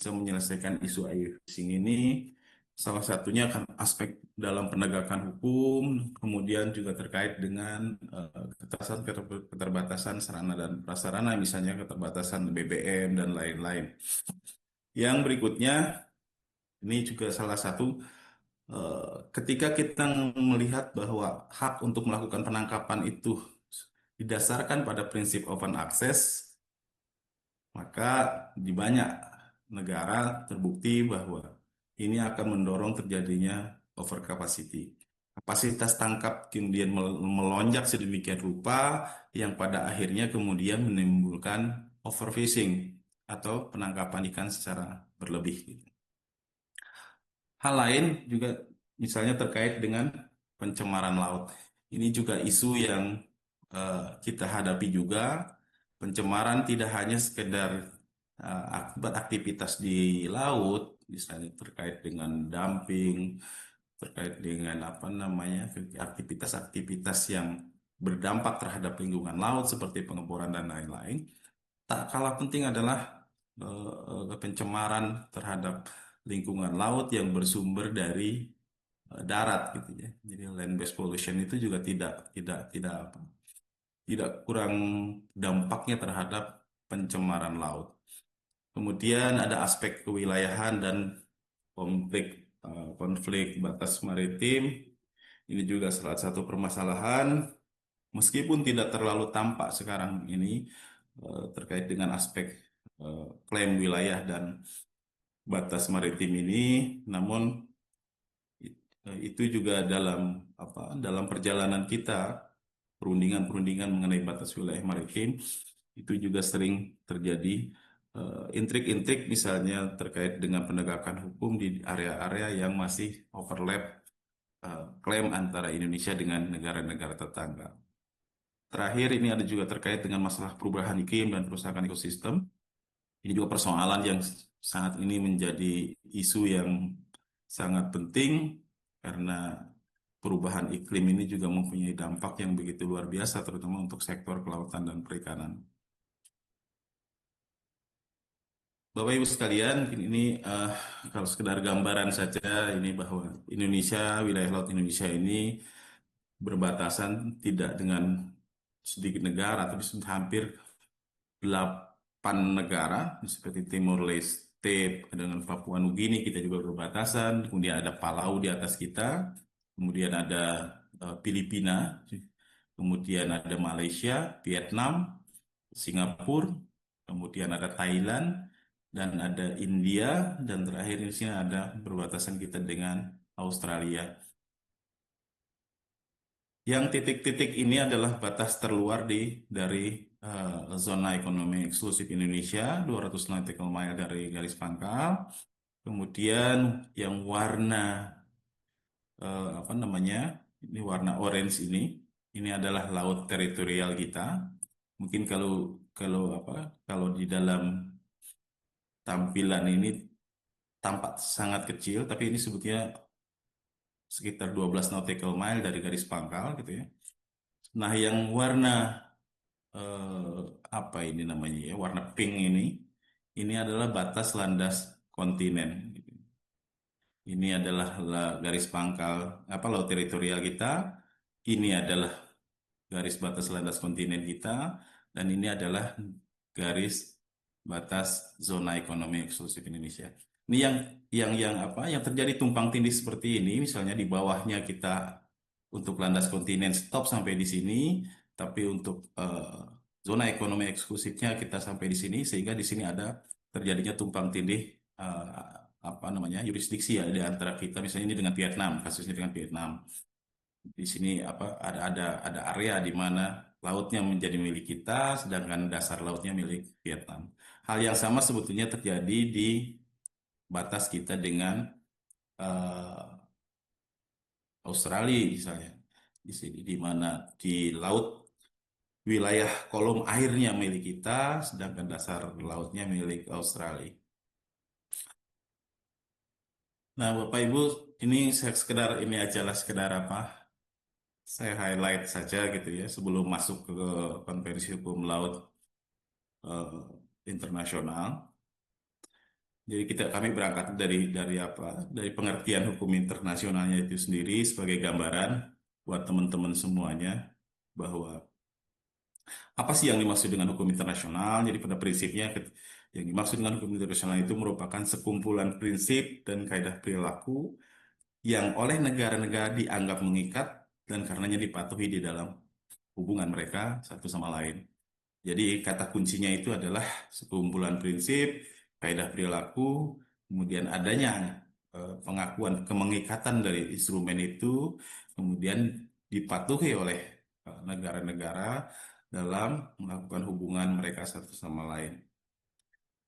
bisa menyelesaikan isu air fishing ini salah satunya kan aspek dalam penegakan hukum, kemudian juga terkait dengan keterbatasan sarana dan prasarana, misalnya keterbatasan BBM dan lain-lain. Yang berikutnya, ini juga salah satu ketika kita melihat bahwa hak untuk melakukan penangkapan itu didasarkan pada prinsip open access, maka di banyak negara terbukti bahwa ini akan mendorong terjadinya overcapacity. Kapasitas tangkap kemudian melonjak sedemikian rupa yang pada akhirnya kemudian menimbulkan overfishing atau penangkapan ikan secara berlebih. Hal lain juga misalnya terkait dengan pencemaran laut. Ini juga isu yang kita hadapi juga. Pencemaran tidak hanya sekedar akibat aktivitas di laut, misalnya terkait dengan dumping, terkait dengan apa namanya aktivitas-aktivitas yang berdampak terhadap lingkungan laut seperti pengeboran dan lain-lain. Tak kalah penting adalah pencemaran terhadap lingkungan laut yang bersumber dari darat gitu ya. Jadi land based pollution itu juga tidak apa, tidak kurang dampaknya terhadap pencemaran laut. Kemudian ada aspek kewilayahan dan konflik konflik batas maritim. Ini juga salah satu permasalahan meskipun tidak terlalu tampak sekarang ini terkait dengan aspek klaim wilayah dan batas maritim ini, namun itu juga dalam dalam perjalanan kita perundingan-perundingan mengenai batas wilayah maritim itu juga sering terjadi intrik-intrik misalnya terkait dengan penegakan hukum di area-area yang masih overlap klaim antara Indonesia dengan negara-negara tetangga. Terakhir ini ada juga terkait dengan masalah perubahan iklim dan kerusakan ekosistem. Ini juga persoalan yang saat ini menjadi isu yang sangat penting karena perubahan iklim ini juga mempunyai dampak yang begitu luar biasa, terutama untuk sektor kelautan dan perikanan. Bapak Ibu sekalian, ini eh, kalau sekedar gambaran saja ini bahwa Indonesia, wilayah laut Indonesia ini berbatasan tidak dengan sedikit negara, tapi sudah hampir 8 negara seperti Timor Leste dengan Papua Nugini kita juga berbatasan, kemudian ada Palau di atas kita, kemudian ada Filipina, kemudian ada Malaysia, Vietnam, Singapura, kemudian ada Thailand dan ada India dan terakhir di sini ada berbatasan kita dengan Australia. Yang titik-titik ini adalah batas terluar dari zona ekonomi eksklusif Indonesia, 200 nautical mile dari garis pangkal. Kemudian yang warna apa namanya? Ini warna orange ini adalah laut teritorial kita. Mungkin kalau kalau apa? Kalau di dalam tampilan ini tampak sangat kecil, tapi ini sebetulnya sekitar 12 nautical mile dari garis pangkal gitu ya. Nah, yang warna apa ini namanya ya, warna pink ini adalah batas landas kontinen. Ini adalah garis pangkal apa laut teritorial kita. Ini adalah garis batas landas kontinen kita, dan ini adalah garis batas zona ekonomi eksklusif Indonesia. Ini yang apa? Yang terjadi tumpang tindih seperti ini, misalnya di bawahnya kita untuk landas kontinen stop sampai di sini, tapi untuk zona ekonomi eksklusifnya kita sampai di sini, sehingga di sini ada terjadinya tumpang tindih eh, apa namanya yurisdiksi ya di antara kita, misalnya ini dengan Vietnam, kasusnya dengan Vietnam. Di sini apa ada area di mana lautnya menjadi milik kita, sedangkan dasar lautnya milik Vietnam. Hal yang sama sebetulnya terjadi di batas kita dengan eh, Australia misalnya. Di sini di mana di laut wilayah kolom airnya milik kita, sedangkan dasar lautnya milik Australia. Nah, Bapak Ibu, ini saya sekedar ini ajalah sekedar apa? Saya highlight saja gitu ya sebelum masuk ke konvensi hukum laut internasional. Jadi kami berangkat dari apa? Dari pengertian hukum internasionalnya itu sendiri sebagai gambaran buat teman-teman semuanya bahwa apa sih yang dimaksud dengan hukum internasional? Jadi pada prinsipnya yang dimaksud dengan hukum internasional itu merupakan sekumpulan prinsip dan kaidah perilaku yang oleh negara-negara dianggap mengikat dan karenanya dipatuhi di dalam hubungan mereka satu sama lain. Jadi kata kuncinya itu adalah sekumpulan prinsip, kaidah perilaku, kemudian adanya pengakuan kemengikatan dari instrumen itu, kemudian dipatuhi oleh negara-negara dalam melakukan hubungan mereka satu sama lain.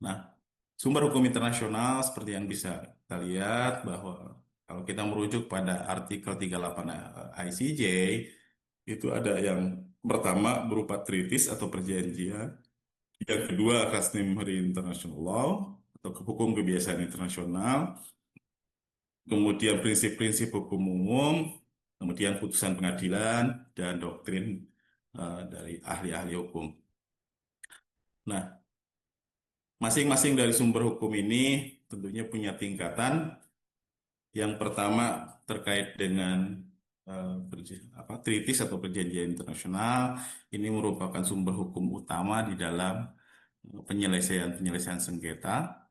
Nah, sumber hukum internasional seperti yang bisa kita lihat bahwa kalau kita merujuk pada artikel 38 ICJ, itu ada yang pertama berupa treaties atau perjanjian, yang kedua customary international law atau hukum kebiasaan internasional, kemudian prinsip-prinsip hukum umum, kemudian putusan pengadilan dan doktrin dari ahli-ahli hukum. Nah, masing-masing dari sumber hukum ini tentunya punya tingkatan. Yang pertama terkait dengan treaties atau perjanjian internasional, ini merupakan sumber hukum utama di dalam penyelesaian-penyelesaian sengketa.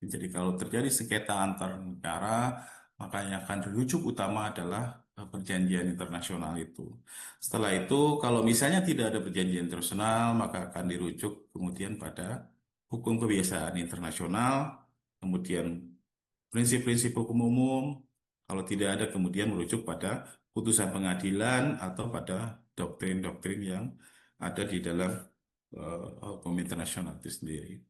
Jadi kalau terjadi sengketa antar negara, maka yang akan rujuk utama adalah perjanjian internasional itu. Setelah itu, kalau misalnya tidak ada perjanjian internasional, maka akan dirujuk kemudian pada hukum kebiasaan internasional, kemudian prinsip-prinsip hukum umum. Kalau tidak ada, kemudian merujuk pada putusan pengadilan atau pada doktrin-doktrin yang ada di dalam hukum internasional itu sendiri.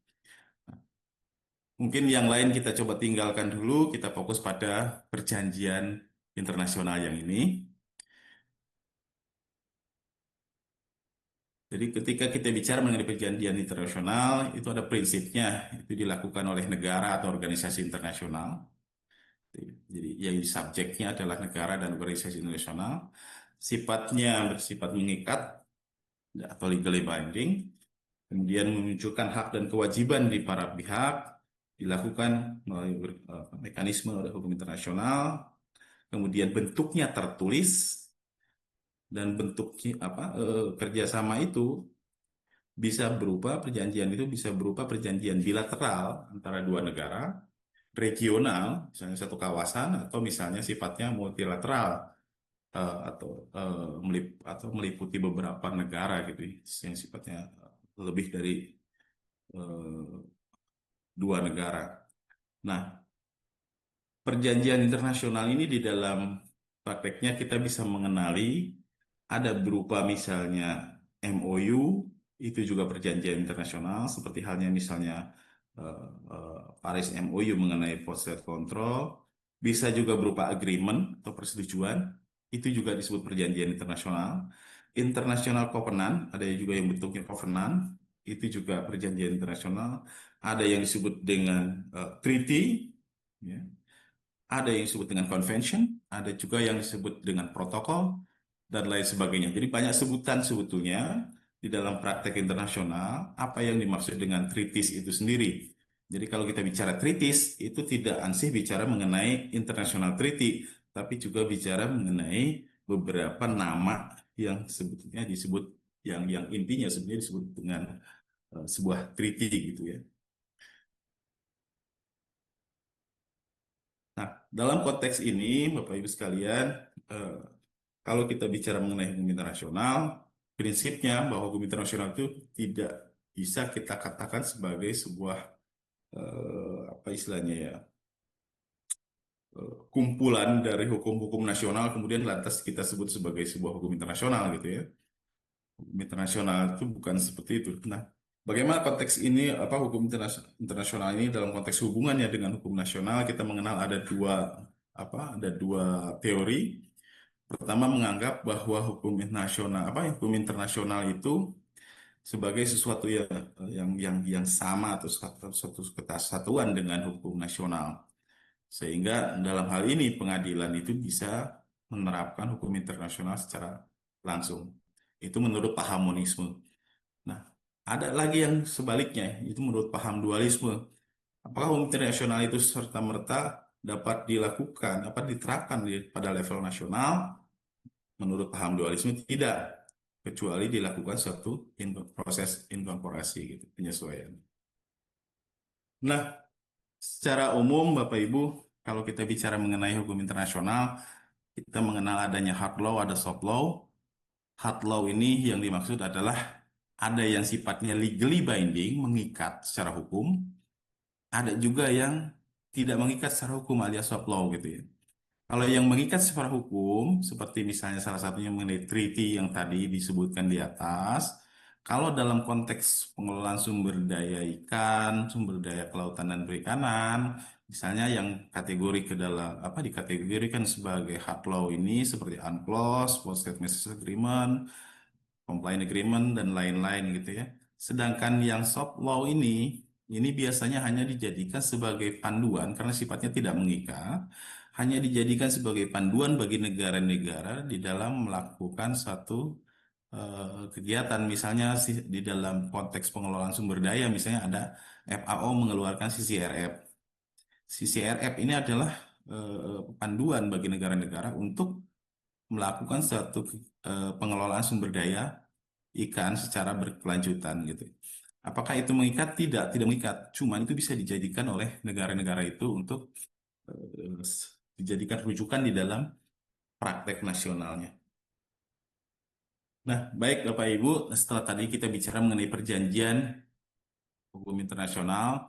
Mungkin yang lain kita coba tinggalkan dulu, kita fokus pada perjanjian internasional yang ini. Jadi ketika kita bicara mengenai perjanjian internasional, itu ada prinsipnya, itu dilakukan oleh negara atau organisasi internasional. Jadi yang subjeknya adalah negara dan organisasi internasional. Sifatnya bersifat mengikat atau legally binding, kemudian menunjukkan hak dan kewajiban di para pihak, dilakukan melalui mekanisme oleh hukum internasional. Kemudian bentuknya tertulis dan bentuknya kerjasama itu bisa berupa perjanjian itu bisa berupa perjanjian bilateral antara dua negara, regional, misalnya satu kawasan, atau misalnya sifatnya multilateral atau meliputi beberapa negara gitu yang sifatnya lebih dari eh, dua negara. Nah, perjanjian internasional ini di dalam prakteknya kita bisa mengenali ada berupa misalnya MOU, itu juga perjanjian internasional, seperti halnya misalnya Paris MOU mengenai Posted Control, bisa juga berupa agreement atau persetujuan, itu juga disebut perjanjian internasional. International Covenant, ada juga yang bentuknya covenant, itu juga perjanjian internasional. Ada yang disebut dengan treaty, ya. Ada yang disebut dengan convention, ada juga yang disebut dengan protokol, dan lain sebagainya. Jadi banyak sebutan sebetulnya di dalam praktek internasional apa yang dimaksud dengan treaties itu sendiri. Jadi kalau kita bicara treaties, itu tidak ansih bicara mengenai international treaty, tapi juga bicara mengenai beberapa nama yang sebetulnya disebut yang intinya sebenarnya disebut dengan sebuah treaty gitu ya. Nah, dalam konteks ini, Bapak Ibu sekalian, eh, kalau kita bicara mengenai hukum internasional, prinsipnya bahwa hukum internasional itu tidak bisa kita katakan sebagai sebuah apa istilahnya ya, kumpulan dari hukum-hukum nasional kemudian lantas kita sebut sebagai sebuah hukum internasional gitu ya. Hukum internasional itu bukan seperti itu. Nah, bagaimana konteks ini apa hukum internasional ini dalam konteks hubungannya dengan hukum nasional, kita mengenal ada dua teori. Pertama menganggap bahwa hukum internasional itu sebagai sesuatu yang sama atau suatu kesatuan dengan hukum nasional. Sehingga dalam hal ini pengadilan itu bisa menerapkan hukum internasional secara langsung. Itu menurut paham monisme. Nah, ada lagi yang sebaliknya, itu menurut paham dualisme. Apakah hukum internasional itu serta-merta dapat dilakukan, dapat diterapkan pada level nasional? Menurut paham dualisme tidak, kecuali dilakukan suatu proses inkorporasi gitu, penyesuaian. Nah, secara umum Bapak Ibu, kalau kita bicara mengenai hukum internasional, kita mengenal adanya hard law, ada soft law. Hard law ini yang dimaksud adalah ada yang sifatnya legally binding, mengikat secara hukum, ada juga yang tidak mengikat secara hukum alias soft law gitu ya. Kalau yang mengikat secara hukum, seperti misalnya salah satunya mengenai treaty yang tadi disebutkan di atas, kalau dalam konteks pengelolaan sumber daya ikan, sumber daya kelautan dan perikanan, misalnya yang kategori ke dalam apa dikategorikan sebagai hard law ini seperti UNCLOS, Post Trade Message Agreement, compliance agreement dan lain-lain gitu ya. Sedangkan yang soft law ini biasanya hanya dijadikan sebagai panduan karena sifatnya tidak mengikat, hanya dijadikan sebagai panduan bagi negara-negara di dalam melakukan satu kegiatan. Misalnya di dalam konteks pengelolaan sumber daya, misalnya ada FAO mengeluarkan CCRF. CCRF ini adalah panduan bagi negara-negara untuk melakukan suatu pengelolaan sumber daya ikan secara berkelanjutan gitu. Apakah itu mengikat? Tidak, tidak mengikat. Cuman itu bisa dijadikan oleh negara-negara itu untuk dijadikan rujukan di dalam praktek nasionalnya. Nah, baik Bapak Ibu, setelah tadi kita bicara mengenai perjanjian hukum internasional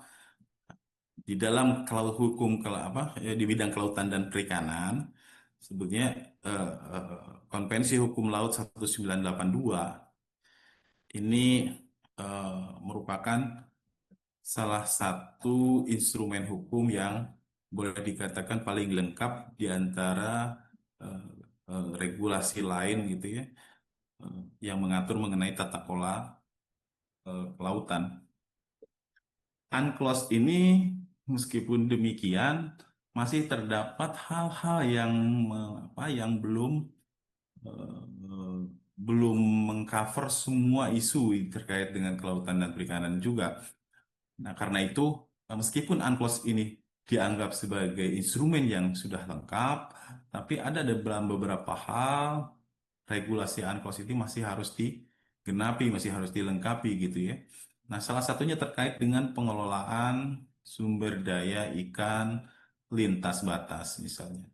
di dalam kalau hukum kalau apa di bidang kelautan dan perikanan, sebetulnya Konvensi Hukum Laut 1982 ini merupakan salah satu instrumen hukum yang boleh dikatakan paling lengkap di antara eh, regulasi lain gitu ya, yang mengatur mengenai tata kelola kelautan. UNCLOS ini meskipun demikian masih terdapat hal-hal yang yang eh, belum mengcover semua isu terkait dengan kelautan dan perikanan juga. Nah, karena itu, meskipun UNCLOS ini dianggap sebagai instrumen yang sudah lengkap, tapi ada dalam beberapa hal regulasi UNCLOS ini masih harus digenapi, masih harus dilengkapi gitu ya. Nah, salah satunya terkait dengan pengelolaan sumber daya ikan lintas batas misalnya.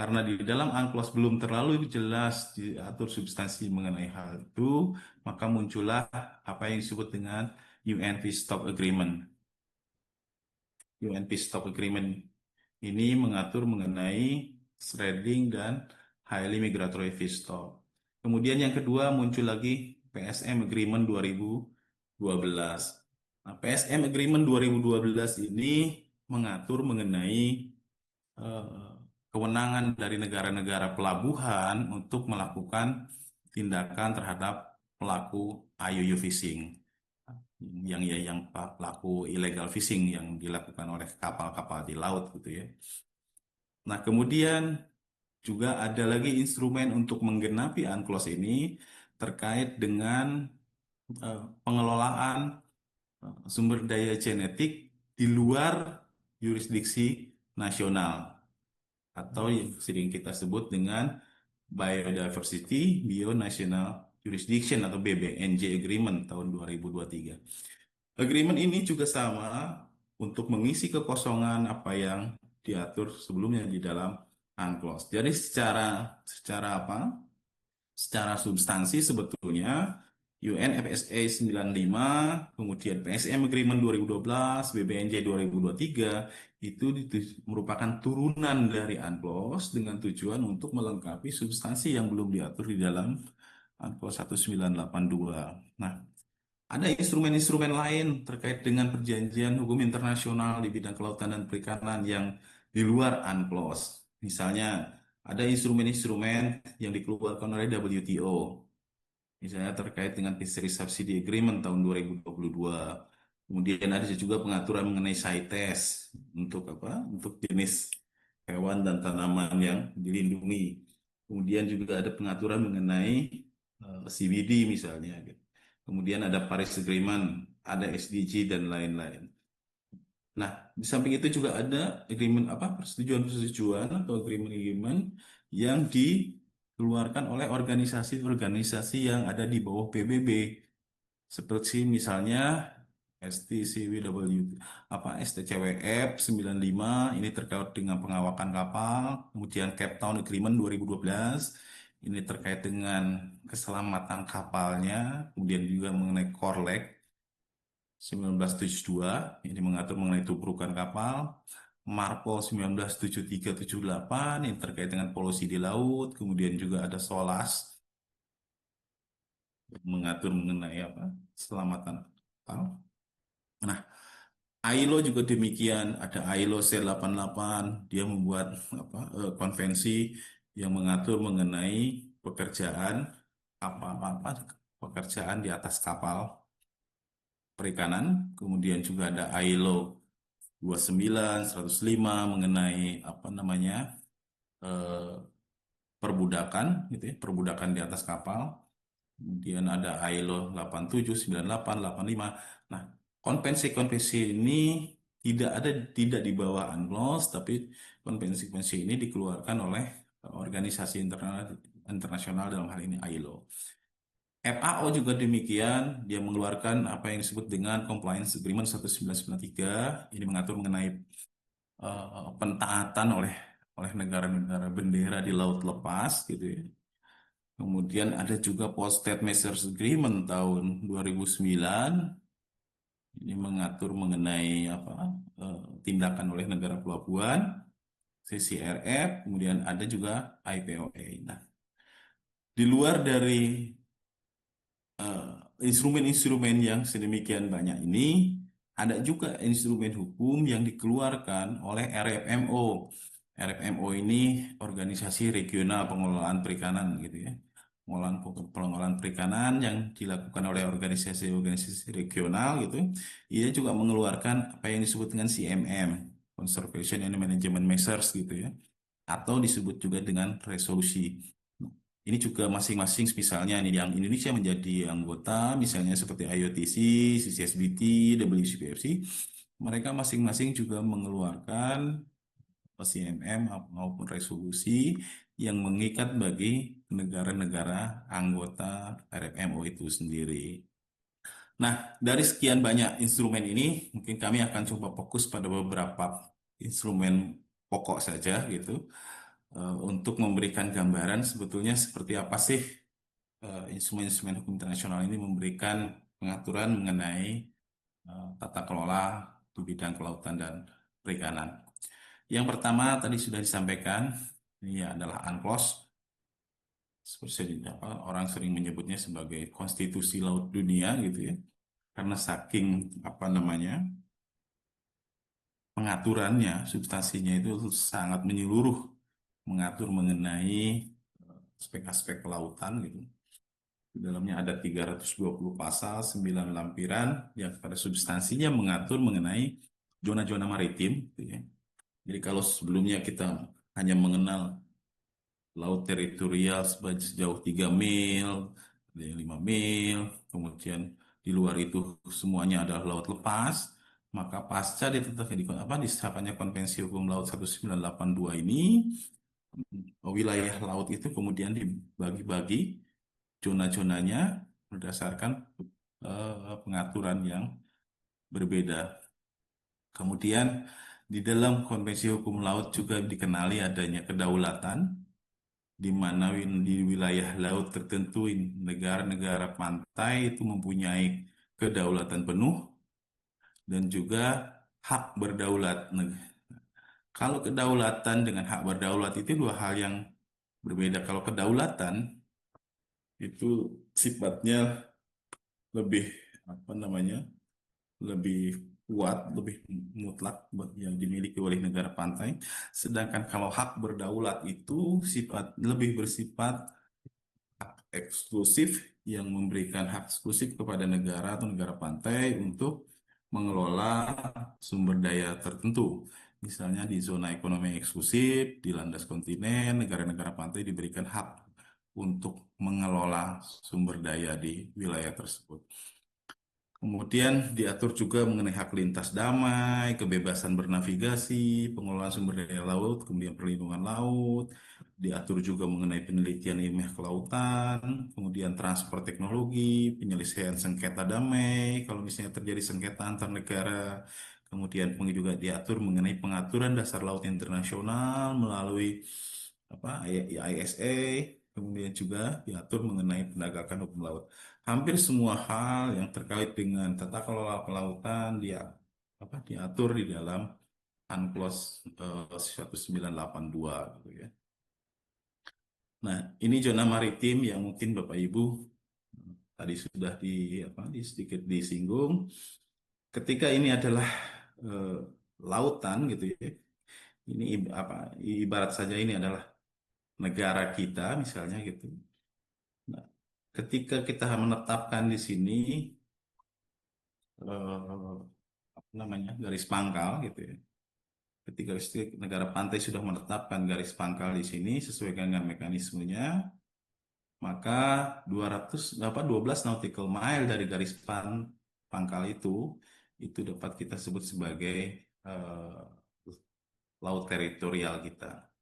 Karena di dalam UNCLOS belum terlalu jelas diatur substansi mengenai hal itu, maka muncullah apa yang disebut dengan UN Peace Stop Agreement. UN Peace Stop Agreement ini mengatur mengenai shredding dan highly migratory fish stock. Kemudian yang kedua muncul lagi PSM Agreement 2012. Nah, PSM Agreement 2012 ini mengatur mengenai eh, kewenangan dari negara-negara pelabuhan untuk melakukan tindakan terhadap pelaku IUU fishing yang pelaku illegal fishing yang dilakukan oleh kapal-kapal di laut gitu ya. Nah, kemudian juga ada lagi instrumen untuk menggenapi UNCLOS ini terkait dengan pengelolaan sumber daya genetik di luar yurisdiksi nasional atau yang sering kita sebut dengan Biodiversity Bionational Jurisdiction atau BBNJ Agreement tahun 2023. Agreement ini juga sama untuk mengisi kekosongan apa yang diatur sebelumnya di dalam UNCLOS. Jadi secara secara apa? Secara substansi sebetulnya UNFSA 95, kemudian PSM Agreement 2012, BBNJ 2023 itu merupakan turunan dari UNCLOS dengan tujuan untuk melengkapi substansi yang belum diatur di dalam UNCLOS 1982. Nah, ada instrumen-instrumen lain terkait dengan perjanjian hukum internasional di bidang kelautan dan perikanan yang di luar UNCLOS. Misalnya, ada instrumen-instrumen yang dikeluarkan oleh WTO, misalnya terkait dengan Fisheries Subsidy Agreement tahun 2022. Kemudian ada juga pengaturan mengenai CITES untuk apa? Untuk jenis hewan dan tanaman yang dilindungi. Kemudian juga ada pengaturan mengenai CBD misalnya, gitu. Kemudian ada Paris Agreement. ada SDG dan lain-lain. Nah, di samping itu juga ada agreement apa persetujuan-persetujuan atau agreement-agreement yang dikeluarkan oleh organisasi-organisasi yang ada di bawah PBB, seperti misalnya STCWW, apa STCWF 95 ini terkait dengan pengawakan kapal, kemudian Cape Town Agreement 2012 ini terkait dengan keselamatan kapalnya, kemudian juga mengenai Core Leg 1972 ini mengatur mengenai tubrukan kapal, Marpol 1973-78 yang terkait dengan polusi di laut, kemudian juga ada SOLAS yang mengatur mengenai apa keselamatan kapal. Nah, ILO juga demikian, ada ILO C88, dia membuat konvensi yang mengatur mengenai pekerjaan apa-apa pekerjaan di atas kapal perikanan, kemudian juga ada ILO 29, 105 mengenai apa namanya eh, perbudakan gitu ya, perbudakan di atas kapal. Kemudian ada ILO 87, 98, 85. Nah, konvensi-konvensi ini tidak di bawah UNCLOS, tapi konvensi-konvensi ini dikeluarkan oleh organisasi internasional dalam hal ini ILO. FAO juga demikian, dia mengeluarkan apa yang disebut dengan Compliance Agreement 1993. Ini mengatur mengenai pentaatan oleh oleh negara-negara bendera di laut lepas gitu ya. Kemudian ada juga Post-Trade Measures Agreement tahun 2009. Ini mengatur mengenai apa tindakan oleh negara pelabuhan, CCRF, kemudian ada juga IPOA. Nah, di luar dari eh, instrumen-instrumen yang sedemikian banyak ini, ada juga instrumen hukum yang dikeluarkan oleh RFMO. RFMO ini organisasi regional pengelolaan perikanan gitu ya. Pengelolaan perikanan yang dilakukan oleh organisasi-organisasi regional gitu. Ia juga mengeluarkan apa yang disebut dengan CMM, Conservation and Management Measures gitu ya. Atau disebut juga dengan resolusi. Ini juga masing-masing misalnya nih yang Indonesia menjadi anggota misalnya seperti IOTC, CCSBT, WCPFC, mereka masing-masing juga mengeluarkan CMM maupun resolusi yang mengikat bagi negara-negara anggota RFMO itu sendiri. Nah, dari sekian banyak instrumen ini, mungkin kami akan coba fokus pada beberapa instrumen pokok saja gitu, untuk memberikan gambaran sebetulnya seperti apa sih instrumen-instrumen hukum internasional ini memberikan pengaturan mengenai tata kelola di bidang kelautan dan perikanan. Yang pertama tadi sudah disampaikan, ini adalah UNCLOS, seperti apa, orang sering menyebutnya sebagai konstitusi laut dunia gitu ya, karena saking apa namanya pengaturannya, substansinya itu sangat menyeluruh, mengatur mengenai aspek-aspek kelautan gitu. Di dalamnya ada 320 pasal, 9 lampiran yang pada substansinya mengatur mengenai zona-zona maritim. Gitu ya. Jadi kalau sebelumnya kita hanya mengenal laut teritorial sejauh 3 mil, ada yang 5 mil, kemudian di luar itu semuanya adalah laut lepas, maka pasca ditetapkan disahkannya Konvensi Hukum Laut 1982 ini, wilayah laut itu kemudian dibagi-bagi zona-zonanya berdasarkan pengaturan yang berbeda. Kemudian di dalam Konvensi Hukum Laut juga dikenali adanya kedaulatan di mana di wilayah laut tertentu negara-negara pantai itu mempunyai kedaulatan penuh dan juga hak berdaulat. Kalau kedaulatan dengan hak berdaulat itu dua hal yang berbeda. Kalau kedaulatan itu sifatnya lebih apa namanya lebih kuat, lebih mutlak yang dimiliki oleh negara pantai. Sedangkan kalau hak berdaulat itu lebih bersifat eksklusif yang memberikan hak eksklusif kepada negara atau negara pantai untuk mengelola sumber daya tertentu. Misalnya di zona ekonomi eksklusif, di landas kontinen, negara-negara pantai diberikan hak untuk mengelola sumber daya di wilayah tersebut. Kemudian diatur juga mengenai hak lintas damai, kebebasan bernavigasi, pengelolaan sumber daya laut, kemudian perlindungan laut. Diatur juga mengenai penelitian ilmiah kelautan, kemudian transfer teknologi, penyelesaian sengketa damai, kalau misalnya terjadi sengketa antar negara. Kemudian juga diatur mengenai pengaturan dasar laut internasional melalui ISA. Kemudian juga diatur mengenai penegakan hukum laut. Hampir semua hal yang terkait dengan tata kelola kelautan diatur di dalam UNCLOS 1982 gitu ya. Nah, ini zona maritim yang mungkin Bapak Ibu tadi sudah sedikit disinggung. Ketika ini adalah eh, lautan gitu ya. Ini ibarat saja ini adalah negara kita misalnya gitu. Nah, ketika kita menetapkan di sini apa namanya garis pangkal gitu ya. Ketika negara pantai sudah menetapkan garis pangkal di sini sesuai dengan mekanismenya, maka 200 12 nautical mile dari pangkal itu dapat kita sebut sebagai laut teritorial kita.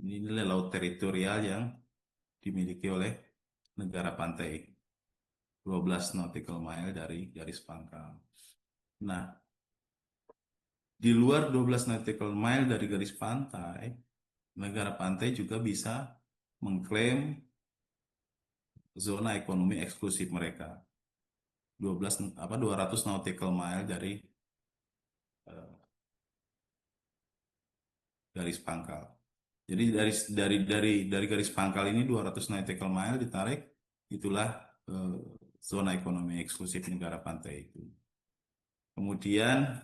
Ini adalah laut teritorial yang dimiliki oleh negara pantai. 12 nautical mile dari garis pangkal. Nah, di luar 12 nautical mile dari garis pantai, negara pantai juga bisa mengklaim zona ekonomi eksklusif mereka. 200 nautical mile dari eh, garis pangkal. Jadi dari garis pangkal ini 200 nautical mile ditarik, itulah eh, zona ekonomi eksklusif negara pantai itu. Kemudian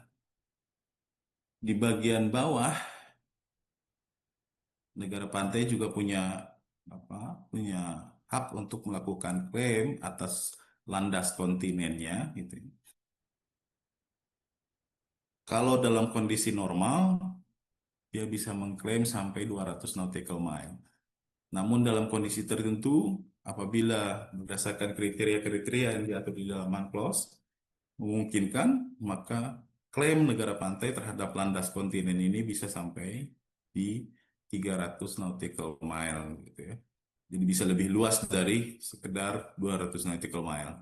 di bagian bawah negara pantai juga apa punya hak untuk melakukan klaim atas landas kontinennya gitu. Kalau dalam kondisi normal dia bisa mengklaim sampai 200 nautical mile. Namun dalam kondisi tertentu apabila berdasarkan kriteria-kriteria yang diatur di dalam UNCLOS memungkinkan, maka klaim negara pantai terhadap landas kontinen ini bisa sampai di 300 nautical mile gitu ya. Jadi bisa lebih luas dari sekedar 200 nautical mile.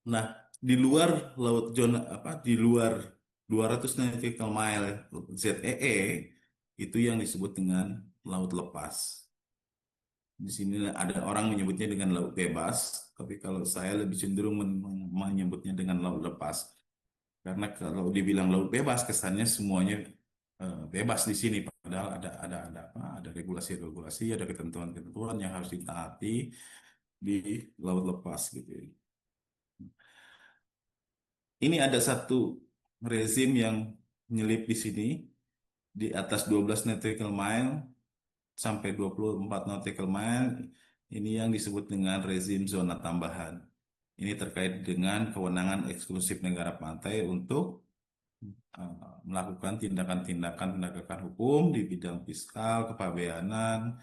Nah, di luar laut zona di luar 200 nautical mile ZEE itu yang disebut dengan laut lepas. Di sini ada orang menyebutnya dengan laut bebas, tapi kalau saya lebih cenderung menyebutnya dengan laut lepas. Karena kalau dibilang laut bebas, kesannya semuanya bebas di sini. Padahal ada regulasi-regulasi, ada ketentuan-ketentuan yang harus ditaati di laut lepas gitu. Ini ada satu rezim yang nyelip di sini di atas 12 nautical mile sampai 24 nautical mile. Ini yang disebut dengan rezim zona tambahan. Ini terkait dengan kewenangan eksklusif negara pantai untuk melakukan tindakan-tindakan penegakan hukum di bidang fiskal, kepabeanan,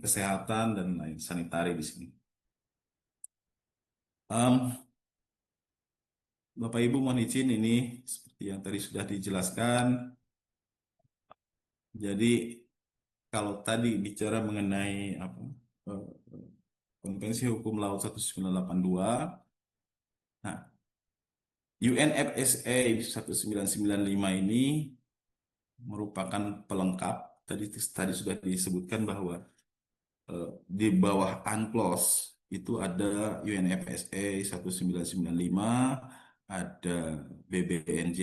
kesehatan, dan lain sanitari di sini. Bapak Ibu mohon izin ini seperti yang tadi sudah dijelaskan. Jadi kalau tadi bicara mengenai eh, Konvensi Hukum Laut 1982, nah UNFSA 1995 ini merupakan pelengkap. Tadi sudah disebutkan bahwa di bawah UNCLOS itu ada UNFSA 1995, ada BBNJ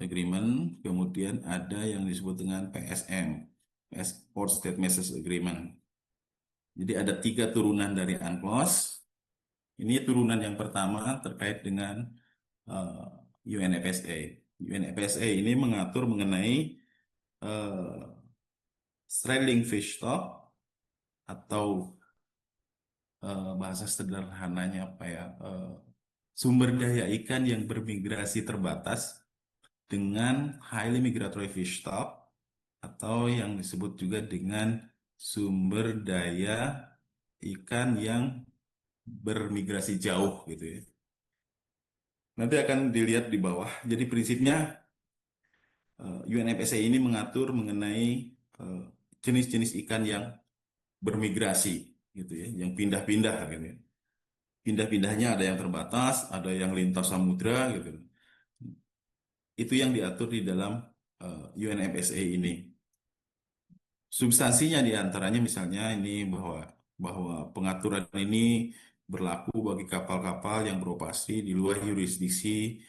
Agreement, kemudian ada yang disebut dengan PSM, Port State Message Agreement. Jadi ada tiga turunan dari UNCLOS. Ini turunan yang pertama terkait dengan UNFSA. UNFSA ini mengatur mengenai uh, stranding fish stock atau bahasa sederhananya sumber daya ikan yang bermigrasi terbatas dengan highly migratory fish stock atau yang disebut juga dengan sumber daya ikan yang bermigrasi jauh gitu ya. Nanti akan dilihat di bawah. Jadi prinsipnya UNFSA ini mengatur mengenai eh, jenis-jenis ikan yang bermigrasi gitu ya, yang pindah-pindah gitu ya. Pindah-pindahnya ada yang terbatas, ada yang lintas samudra gitu. Itu yang diatur di dalam UNFSA ini. Substansinya di antaranya misalnya ini bahwa bahwa pengaturan ini berlaku bagi kapal-kapal yang beroperasi di luar yurisdiksi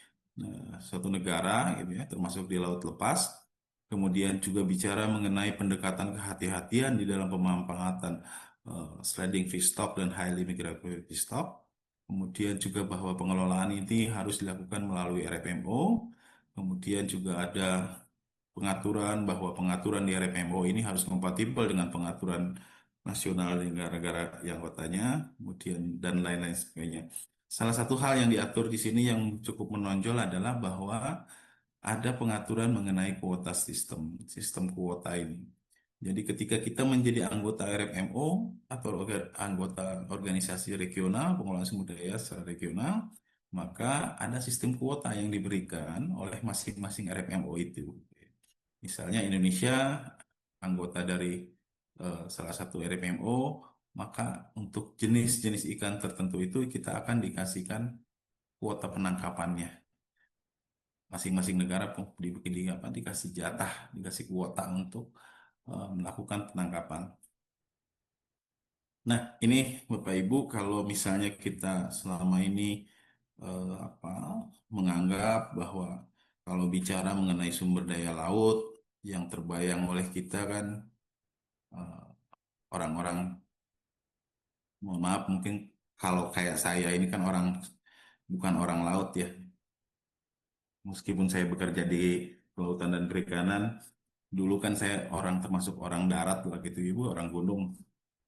suatu negara gitu ya, termasuk di laut lepas. Kemudian juga bicara mengenai pendekatan kehati-hatian di dalam pemanfaatan sliding fish stock dan highly migratory fish stock. Kemudian juga bahwa pengelolaan ini harus dilakukan melalui RFMO. Kemudian juga ada pengaturan bahwa pengaturan di RMMO ini harus kompatibel dengan pengaturan nasional di negara-negara yang anggotanya, kemudian dan lain-lain sebagainya. Salah satu hal yang diatur di sini yang cukup menonjol adalah bahwa ada pengaturan mengenai kuota sistem kuota ini. Jadi ketika kita menjadi anggota RMMO atau anggota organisasi regional, pengelolaan sumber daya secara regional, maka ada sistem kuota yang diberikan oleh masing-masing RMMO itu. Misalnya Indonesia anggota dari salah satu RMMO, maka untuk jenis-jenis ikan tertentu itu kita akan dikasihkan kuota penangkapannya. Masing-masing negara pun dikasih jatah, dikasih kuota untuk melakukan penangkapan. Nah, ini Bapak Ibu, kalau misalnya kita selama ini apa menganggap bahwa kalau bicara mengenai sumber daya laut yang terbayang oleh kita kan eh, orang-orang, mohon maaf mungkin kalau kayak saya ini kan bukan orang laut ya, meskipun saya bekerja di kelautan dan perikanan, dulu kan saya termasuk orang darat lah gitu Ibu, orang gunung.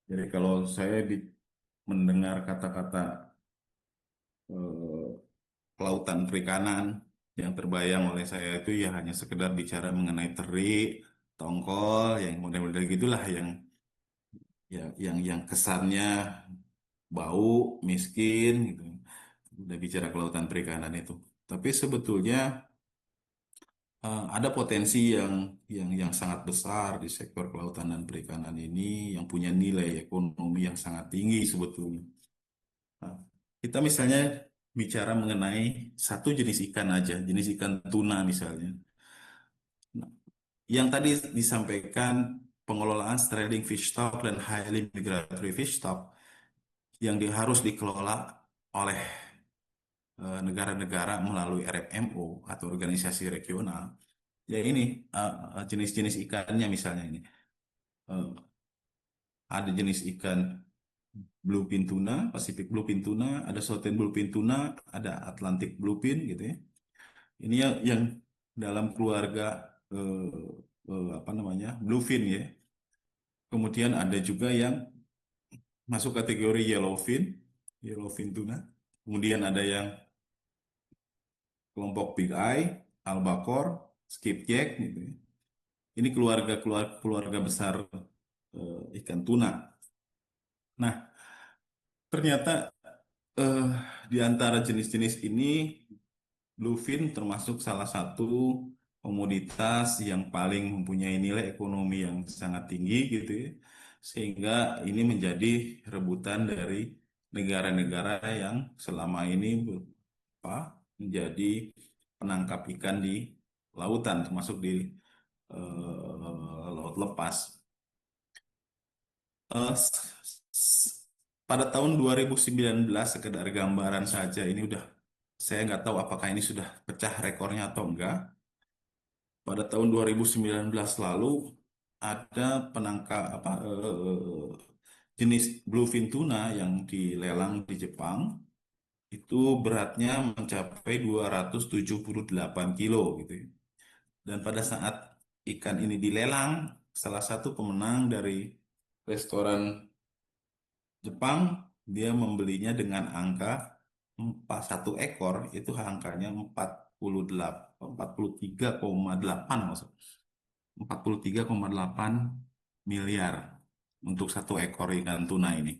Jadi kalau saya mendengar kata-kata eh, kelautan perikanan, yang terbayang oleh saya itu ya hanya sekedar bicara mengenai teri, tongkol, yang model-model gitulah yang kesannya bau, miskin gitu. Udah bicara kelautan perikanan itu. Tapi sebetulnya ada potensi yang sangat besar di sektor kelautan dan perikanan ini yang punya nilai ekonomi yang sangat tinggi sebetulnya. Nah, kita misalnya bicara mengenai satu jenis ikan aja, jenis ikan tuna misalnya. Nah, yang tadi disampaikan pengelolaan stranding fish stock dan highly migratory fish stock yang harus dikelola oleh negara-negara melalui RFMO atau organisasi regional. Ya ini jenis-jenis ikannya misalnya ini. Eh, ada jenis ikan bluefin tuna, Pacific bluefin tuna, ada Southern bluefin tuna, ada Atlantic bluefin gitu ya. Ini yang dalam keluarga apa namanya bluefin ya. Kemudian ada juga yang masuk kategori yellowfin tuna. Kemudian ada yang kelompok big eye, albacore, skipjack gitu ya. Ini keluarga besar ikan tuna. Nah, ternyata eh, di antara jenis-jenis ini, bluefin termasuk salah satu komoditas yang paling mempunyai nilai ekonomi yang sangat tinggi gitu ya. Sehingga ini menjadi rebutan dari negara-negara yang selama ini apa, menjadi penangkap ikan di lautan, termasuk di laut lepas. Eh, pada tahun 2019 sekedar gambaran saja ini udah saya nggak tahu apakah ini sudah pecah rekornya atau enggak. Pada tahun 2019 lalu ada penangkap jenis bluefin tuna yang dilelang di Jepang itu beratnya mencapai 278 kilo gitu ya. Dan pada saat ikan ini dilelang, salah satu pemenang dari restoran Jepang, dia membelinya dengan angka 1 ekor, itu angkanya 48, 43,8 maksud. 43,8 miliar untuk 1 ekor ikan tuna ini.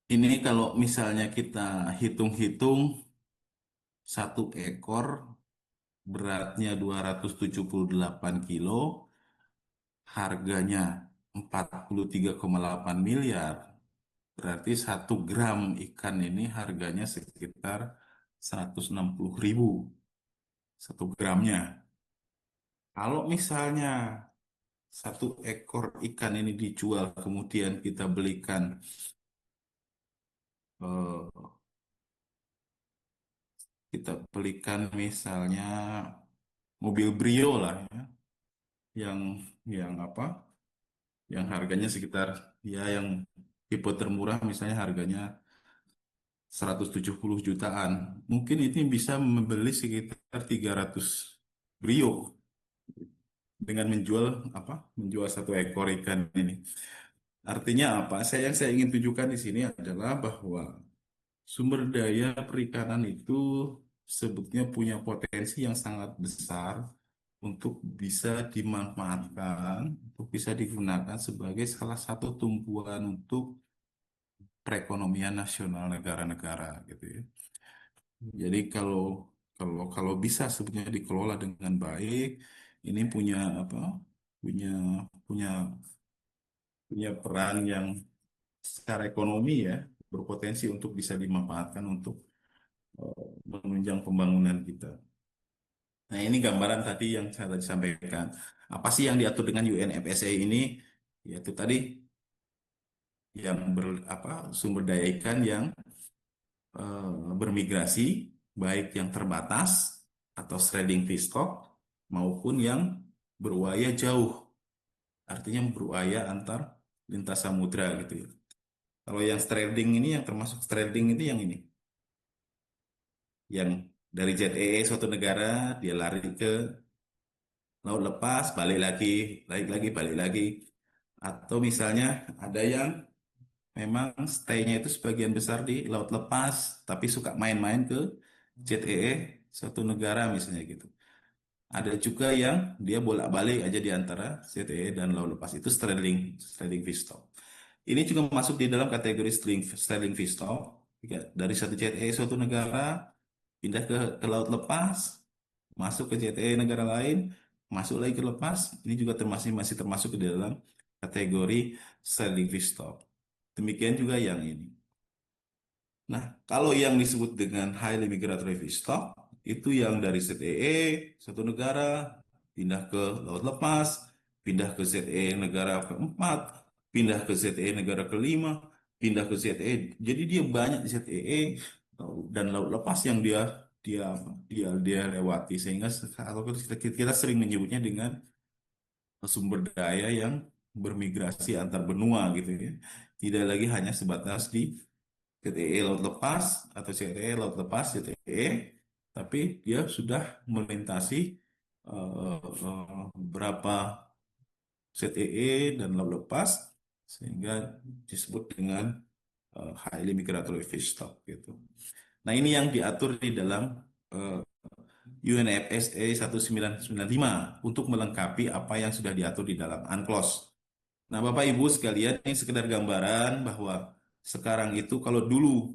Ini kalau misalnya kita hitung-hitung, satu ekor beratnya 278 kilo, harganya 43,8 miliar. Berarti 1 gram ikan ini harganya sekitar 160 ribu 1 gramnya. Kalau misalnya satu ekor ikan ini dijual, kemudian kita belikan, eh, misalnya mobil Brio lah ya, yang apa, yang harganya sekitar, ya yang tipe termurah misalnya harganya 170 jutaan. Mungkin ini bisa membeli sekitar 300 Brio dengan menjual apa? Menjual satu ekor ikan ini. Artinya apa? Yang saya ingin tunjukkan di sini adalah bahwa sumber daya perikanan itu sebetulnya punya potensi yang sangat besar untuk bisa dimanfaatkan, untuk bisa digunakan sebagai salah satu tumpuan untuk perekonomian nasional negara-negara gitu ya. Jadi kalau bisa sebetulnya dikelola dengan baik, ini punya apa? Punya punya punya peran yang secara ekonomi ya berpotensi untuk bisa dimanfaatkan untuk menunjang pembangunan kita. Nah, ini gambaran tadi yang saya tadi sampaikan. Apa sih yang diatur dengan UNFSA ini? Yaitu tadi yang sumber daya ikan yang bermigrasi, baik yang terbatas atau shredding fish stock maupun yang beruaya jauh, artinya beruaya antar lintas samudra gitu ya. Kalau yang shredding ini, yang termasuk shredding itu yang ini, yang dari ZEE suatu negara dia lari ke laut lepas, balik lagi, balik lagi. Atau misalnya ada yang memang stay-nya itu sebagian besar di laut lepas, tapi suka main-main ke ZEE suatu negara misalnya gitu. Ada juga yang dia bolak-balik aja di antara ZEE dan laut lepas. Itu straddling fish stock. Ini juga masuk di dalam kategori straddling fish stock. Dari satu ZEE suatu negara pindah ke laut lepas, masuk ke JTE negara lain, masuk lagi ke lepas, ini juga masih termasuk ke dalam kategori straddling fish stock. Demikian juga yang ini. Nah, kalau yang disebut dengan highly migratory fish stock, itu yang dari ZEE, satu negara, pindah ke laut lepas, pindah ke ZEE negara keempat, pindah ke ZEE negara kelima, pindah ke ZEE. Jadi dia banyak di ZEE dan laut lepas yang dia dia lewati, sehingga kalau kita sering menyebutnya dengan sumber daya yang bermigrasi antar benua gitu ya. Tidak lagi hanya sebatas di CTE laut lepas atau CTE laut lepas CTE, tapi dia sudah melintasi beberapa CTE dan laut lepas sehingga disebut dengan highly migratory fish stock gitu. Nah, ini yang diatur di dalam uh, UNFSA 1995 untuk melengkapi apa yang sudah diatur di dalam UNCLOS. Nah, Bapak Ibu sekalian, ini sekedar gambaran bahwa sekarang itu kalau dulu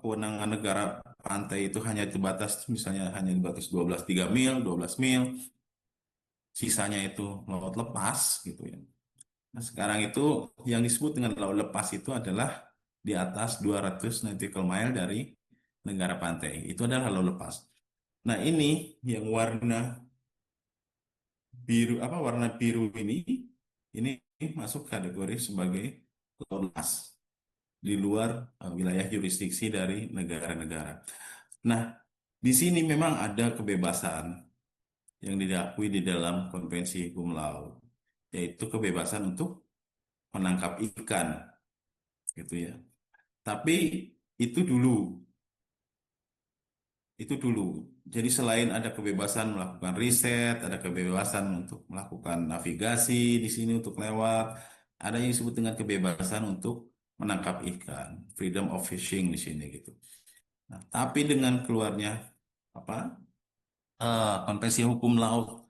kewenangan negara pantai itu hanya terbatas, misalnya hanya dibatas 3 mil, 12 mil, sisanya itu laut lepas gitu ya. Nah, sekarang itu yang disebut dengan laut lepas itu adalah di atas 200 nautical mile dari negara pantai. Itu adalah laut lepas. Nah, ini yang warna biru ini masuk kategori sebagai laut lepas di luar wilayah jurisdiksi dari negara-negara. Nah, di sini memang ada kebebasan yang diakui di dalam Konvensi Hukum Laut, yaitu kebebasan untuk menangkap ikan, gitu ya. Tapi itu dulu, itu dulu. Jadi selain ada kebebasan melakukan riset, ada kebebasan untuk melakukan navigasi di sini untuk lewat, ada yang disebut dengan kebebasan untuk menangkap ikan, freedom of fishing di sini gitu. Nah, tapi dengan keluarnya apa konvensi hukum laut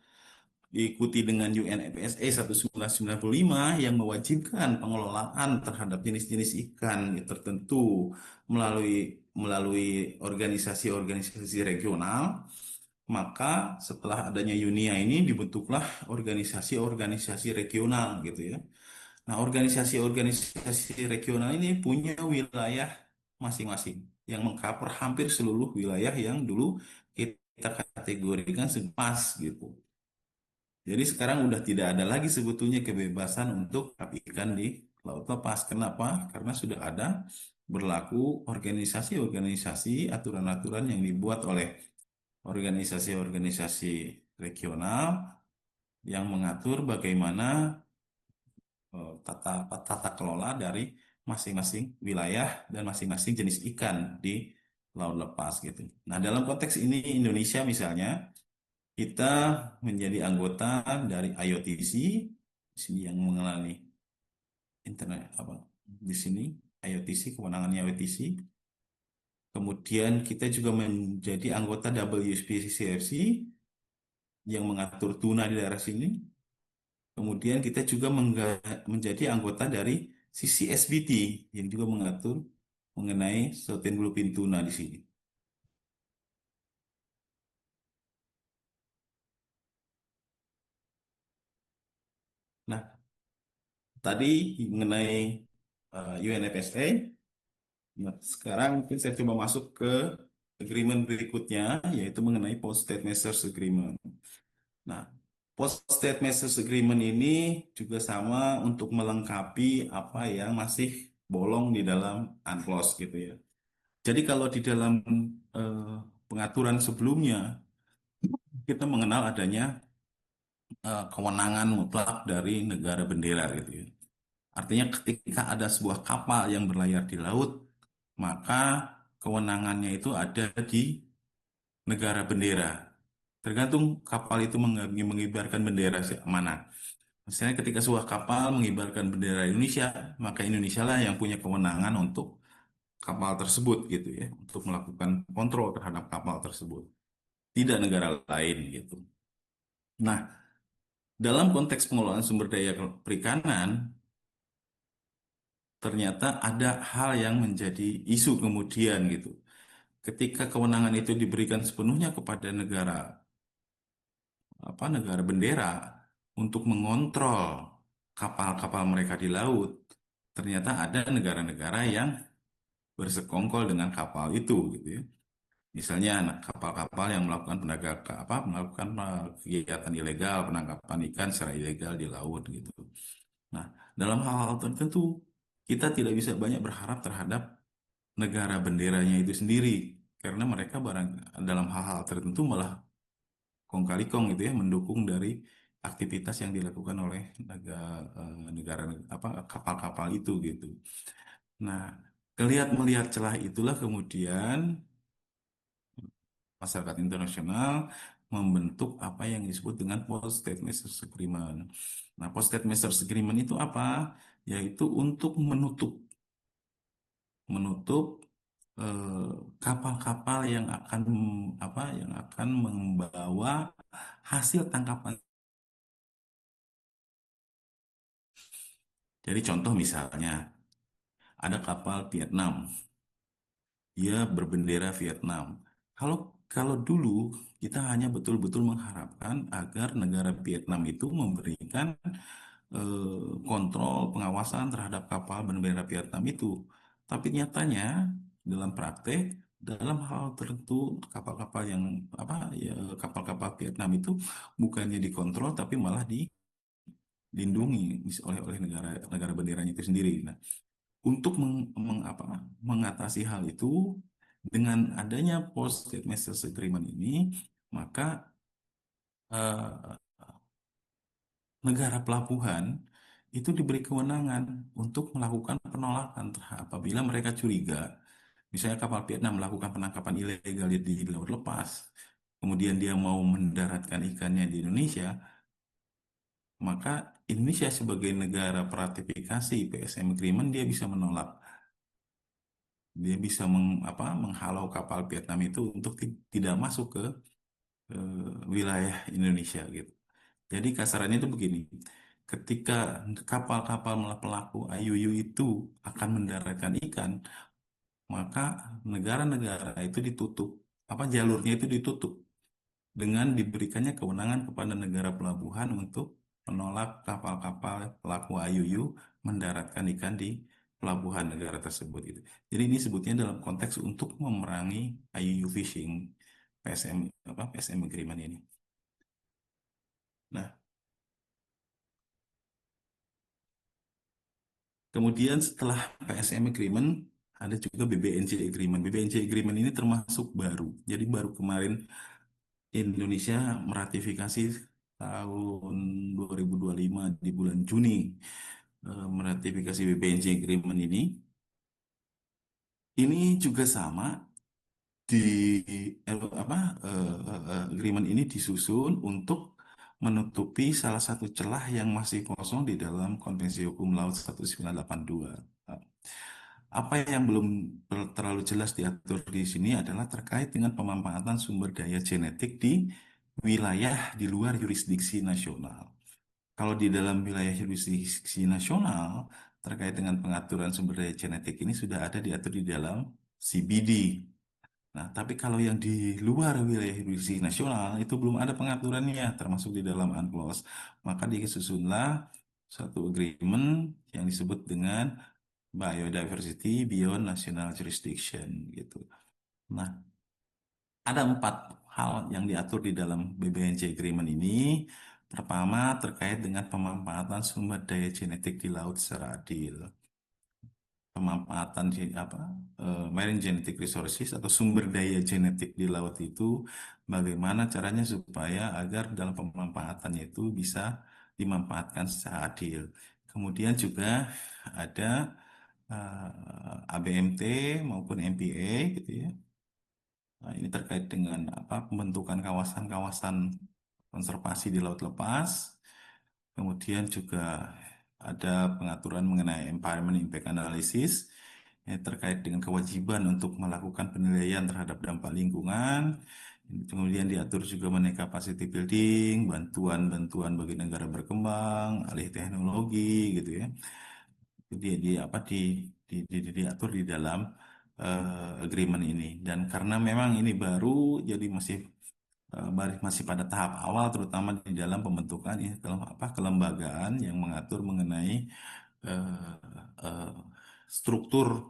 diikuti dengan UNFPA 1995 yang mewajibkan pengelolaan terhadap jenis-jenis ikan tertentu melalui melalui organisasi-organisasi regional. Maka setelah adanya UNIA ini dibentuklah organisasi-organisasi regional gitu ya. Nah, organisasi-organisasi regional ini punya wilayah masing-masing yang mengcover hampir seluruh wilayah yang dulu kita kategorikan sepas gitu. Jadi sekarang udah tidak ada lagi sebetulnya kebebasan untuk ikan di laut lepas. Kenapa? Karena sudah ada berlaku organisasi-organisasi, aturan-aturan yang dibuat oleh organisasi-organisasi regional yang mengatur bagaimana tata tata kelola dari masing-masing wilayah dan masing-masing jenis ikan di laut lepas gitu. Nah, dalam konteks ini Indonesia misalnya kita menjadi anggota dari IOTC di sini yang mengenali internet apa di sini IOTC kewenangannya IOTC. Kemudian kita juga menjadi anggota WSPCFC yang mengatur tuna di daerah sini. Kemudian kita juga menjadi anggota dari CCSBT yang juga mengatur mengenai Southern Bluefin tuna di sini. Nah, tadi mengenai UNFSA, nah, sekarang mungkin saya coba masuk ke agreement berikutnya, yaitu mengenai Post-State Measures Agreement. Nah, Post-State Measures Agreement ini juga sama untuk melengkapi apa yang masih bolong di dalam UNCLOS gitu ya. Jadi kalau di dalam eh, pengaturan sebelumnya kita mengenal adanya kewenangan mutlak dari negara bendera gitu ya. Artinya ketika ada sebuah kapal yang berlayar di laut, maka kewenangannya itu ada di negara bendera. Tergantung kapal itu mengibarkan bendera mana. Misalnya ketika sebuah kapal mengibarkan bendera Indonesia, maka Indonesia lah yang punya kewenangan untuk kapal tersebut gitu ya, untuk melakukan kontrol terhadap kapal tersebut. Tidak negara lain gitu. Nah, dalam konteks pengelolaan sumber daya perikanan, ternyata ada hal yang menjadi isu kemudian gitu. Ketika kewenangan itu diberikan sepenuhnya kepada negara negara bendera untuk mengontrol kapal-kapal mereka di laut, ternyata ada negara-negara yang bersekongkol dengan kapal itu gitu ya. Misalnya kapal-kapal yang melakukan melakukan kegiatan ilegal, penangkapan ikan secara ilegal di laut gitu. Nah, dalam hal-hal tertentu kita tidak bisa banyak berharap terhadap negara benderanya itu sendiri karena mereka barang dalam hal-hal tertentu malah kong kali kong gitu ya mendukung dari aktivitas yang dilakukan oleh negara apa kapal-kapal itu gitu. Nah, melihat celah itulah kemudian masyarakat internasional membentuk apa yang disebut dengan Post-State Measures Agreement. Nah, Post-State Measures Agreement itu apa? Yaitu untuk menutup eh, kapal-kapal yang akan yang akan membawa hasil tangkapan. Jadi contoh misalnya ada kapal Vietnam, dia berbendera Vietnam. Kalau kalau dulu kita hanya betul-betul mengharapkan agar negara Vietnam itu memberikan kontrol pengawasan terhadap kapal berbendera Vietnam itu. Tapi nyatanya dalam praktek dalam hal tertentu kapal-kapal yang ya kapal-kapal Vietnam itu bukannya dikontrol tapi malah dilindungi oleh oleh negara negara benderanya itu sendiri. Nah, untuk mengatasi hal itu dengan adanya Post Trade Measures Agreement ini, maka eh, negara pelabuhan itu diberi kewenangan untuk melakukan penolakan apabila mereka curiga, misalnya kapal Vietnam melakukan penangkapan ilegal di laut lepas, kemudian dia mau mendaratkan ikannya di Indonesia, maka Indonesia sebagai negara peratifikasi PSM Agreement dia bisa menolak, dia bisa menghalau kapal Vietnam itu untuk tidak masuk ke wilayah Indonesia gitu. Jadi kasarannya itu begini, ketika kapal-kapal pelaku IUU itu akan mendaratkan ikan, maka negara-negara itu ditutup, apa jalurnya itu ditutup dengan diberikannya kewenangan kepada negara pelabuhan untuk menolak kapal-kapal pelaku IUU mendaratkan ikan di pelabuhan negara tersebut gitu. Jadi ini sebutnya dalam konteks untuk memerangi IUU fishing PSM PSM agreement ini. Nah, kemudian setelah PSM agreement ada juga BBNJ agreement. BBNJ agreement ini termasuk baru. Jadi baru kemarin Indonesia meratifikasi tahun 2025 di bulan Juni, meratifikasi BPNJ Agreement ini. Ini juga sama di agreement ini disusun untuk menutupi salah satu celah yang masih kosong di dalam Konvensi Hukum Laut 1982. Apa yang belum terlalu jelas diatur di sini adalah terkait dengan pemanfaatan sumber daya genetik di wilayah di luar yurisdiksi nasional. Kalau di dalam wilayah yurisdiksi nasional, terkait dengan pengaturan sumber daya genetik ini sudah ada diatur di dalam CBD. Nah, tapi kalau yang di luar wilayah yurisdiksi nasional itu belum ada pengaturannya, termasuk di dalam UNCLOS. Maka disusunlah suatu agreement yang disebut dengan Biodiversity Beyond National Jurisdiction gitu. Nah, ada empat hal yang diatur di dalam BBNJ Agreement ini. Pertama, terkait dengan pemanfaatan sumber daya genetik di laut secara adil. Pemanfaatan marine genetic resources atau sumber daya genetik di laut itu bagaimana caranya supaya agar dalam pemanfaatannya itu bisa dimanfaatkan secara adil. Kemudian juga ada ABMT maupun MPA gitu ya. Nah, ini terkait dengan apa pembentukan kawasan-kawasan konservasi di laut lepas. Kemudian juga ada pengaturan mengenai environment impact analysis terkait dengan kewajiban untuk melakukan penilaian terhadap dampak lingkungan. Kemudian diatur juga mengenai capacity building, bantuan-bantuan bagi negara berkembang, alih teknologi gitu ya. Di apa diatur di dalam agreement ini. Dan karena memang ini baru, jadi masih pada tahap awal, terutama di dalam pembentukan ya, kelembagaan yang mengatur mengenai eh, eh, struktur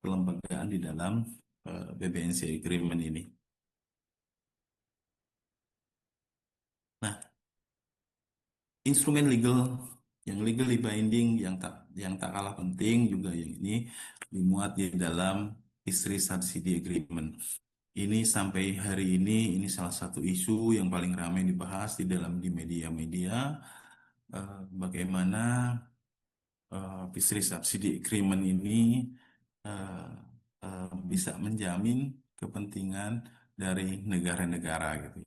kelembagaan di dalam BBNC Agreement ini. Nah, instrumen legal yang legally binding yang tak kalah penting juga yang ini dimuat di dalam Fisheries Subsidy Agreement. Ini sampai hari ini salah satu isu yang paling ramai dibahas di media-media, bagaimana Fisheries Subsidy Agreement ini eh, bisa menjamin kepentingan dari negara-negara gitu.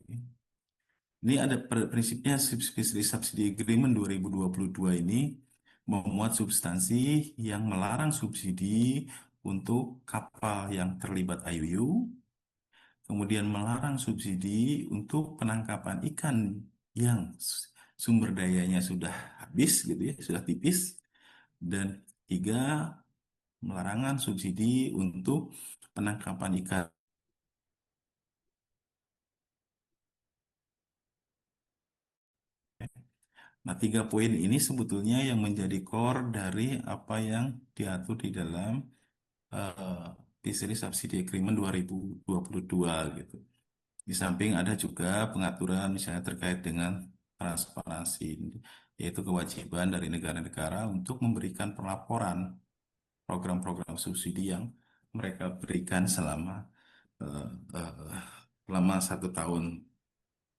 Ini ada prinsipnya Fisheries Subsidy Agreement 2022 ini memuat substansi yang melarang subsidi untuk kapal yang terlibat IUU, kemudian melarang subsidi untuk penangkapan ikan yang sumber dayanya sudah habis gitu ya, sudah tipis, dan tiga, melarangan subsidi untuk penangkapan ikan. Nah, tiga poin ini sebetulnya yang menjadi core dari apa yang diatur di dalam eh, Fisheries Subsidy Agreement 2022 gitu. Di samping ada juga pengaturan misalnya terkait dengan transparansi, yaitu kewajiban dari negara-negara untuk memberikan pelaporan program-program subsidi yang mereka berikan eh, eh, selama 1 tahun.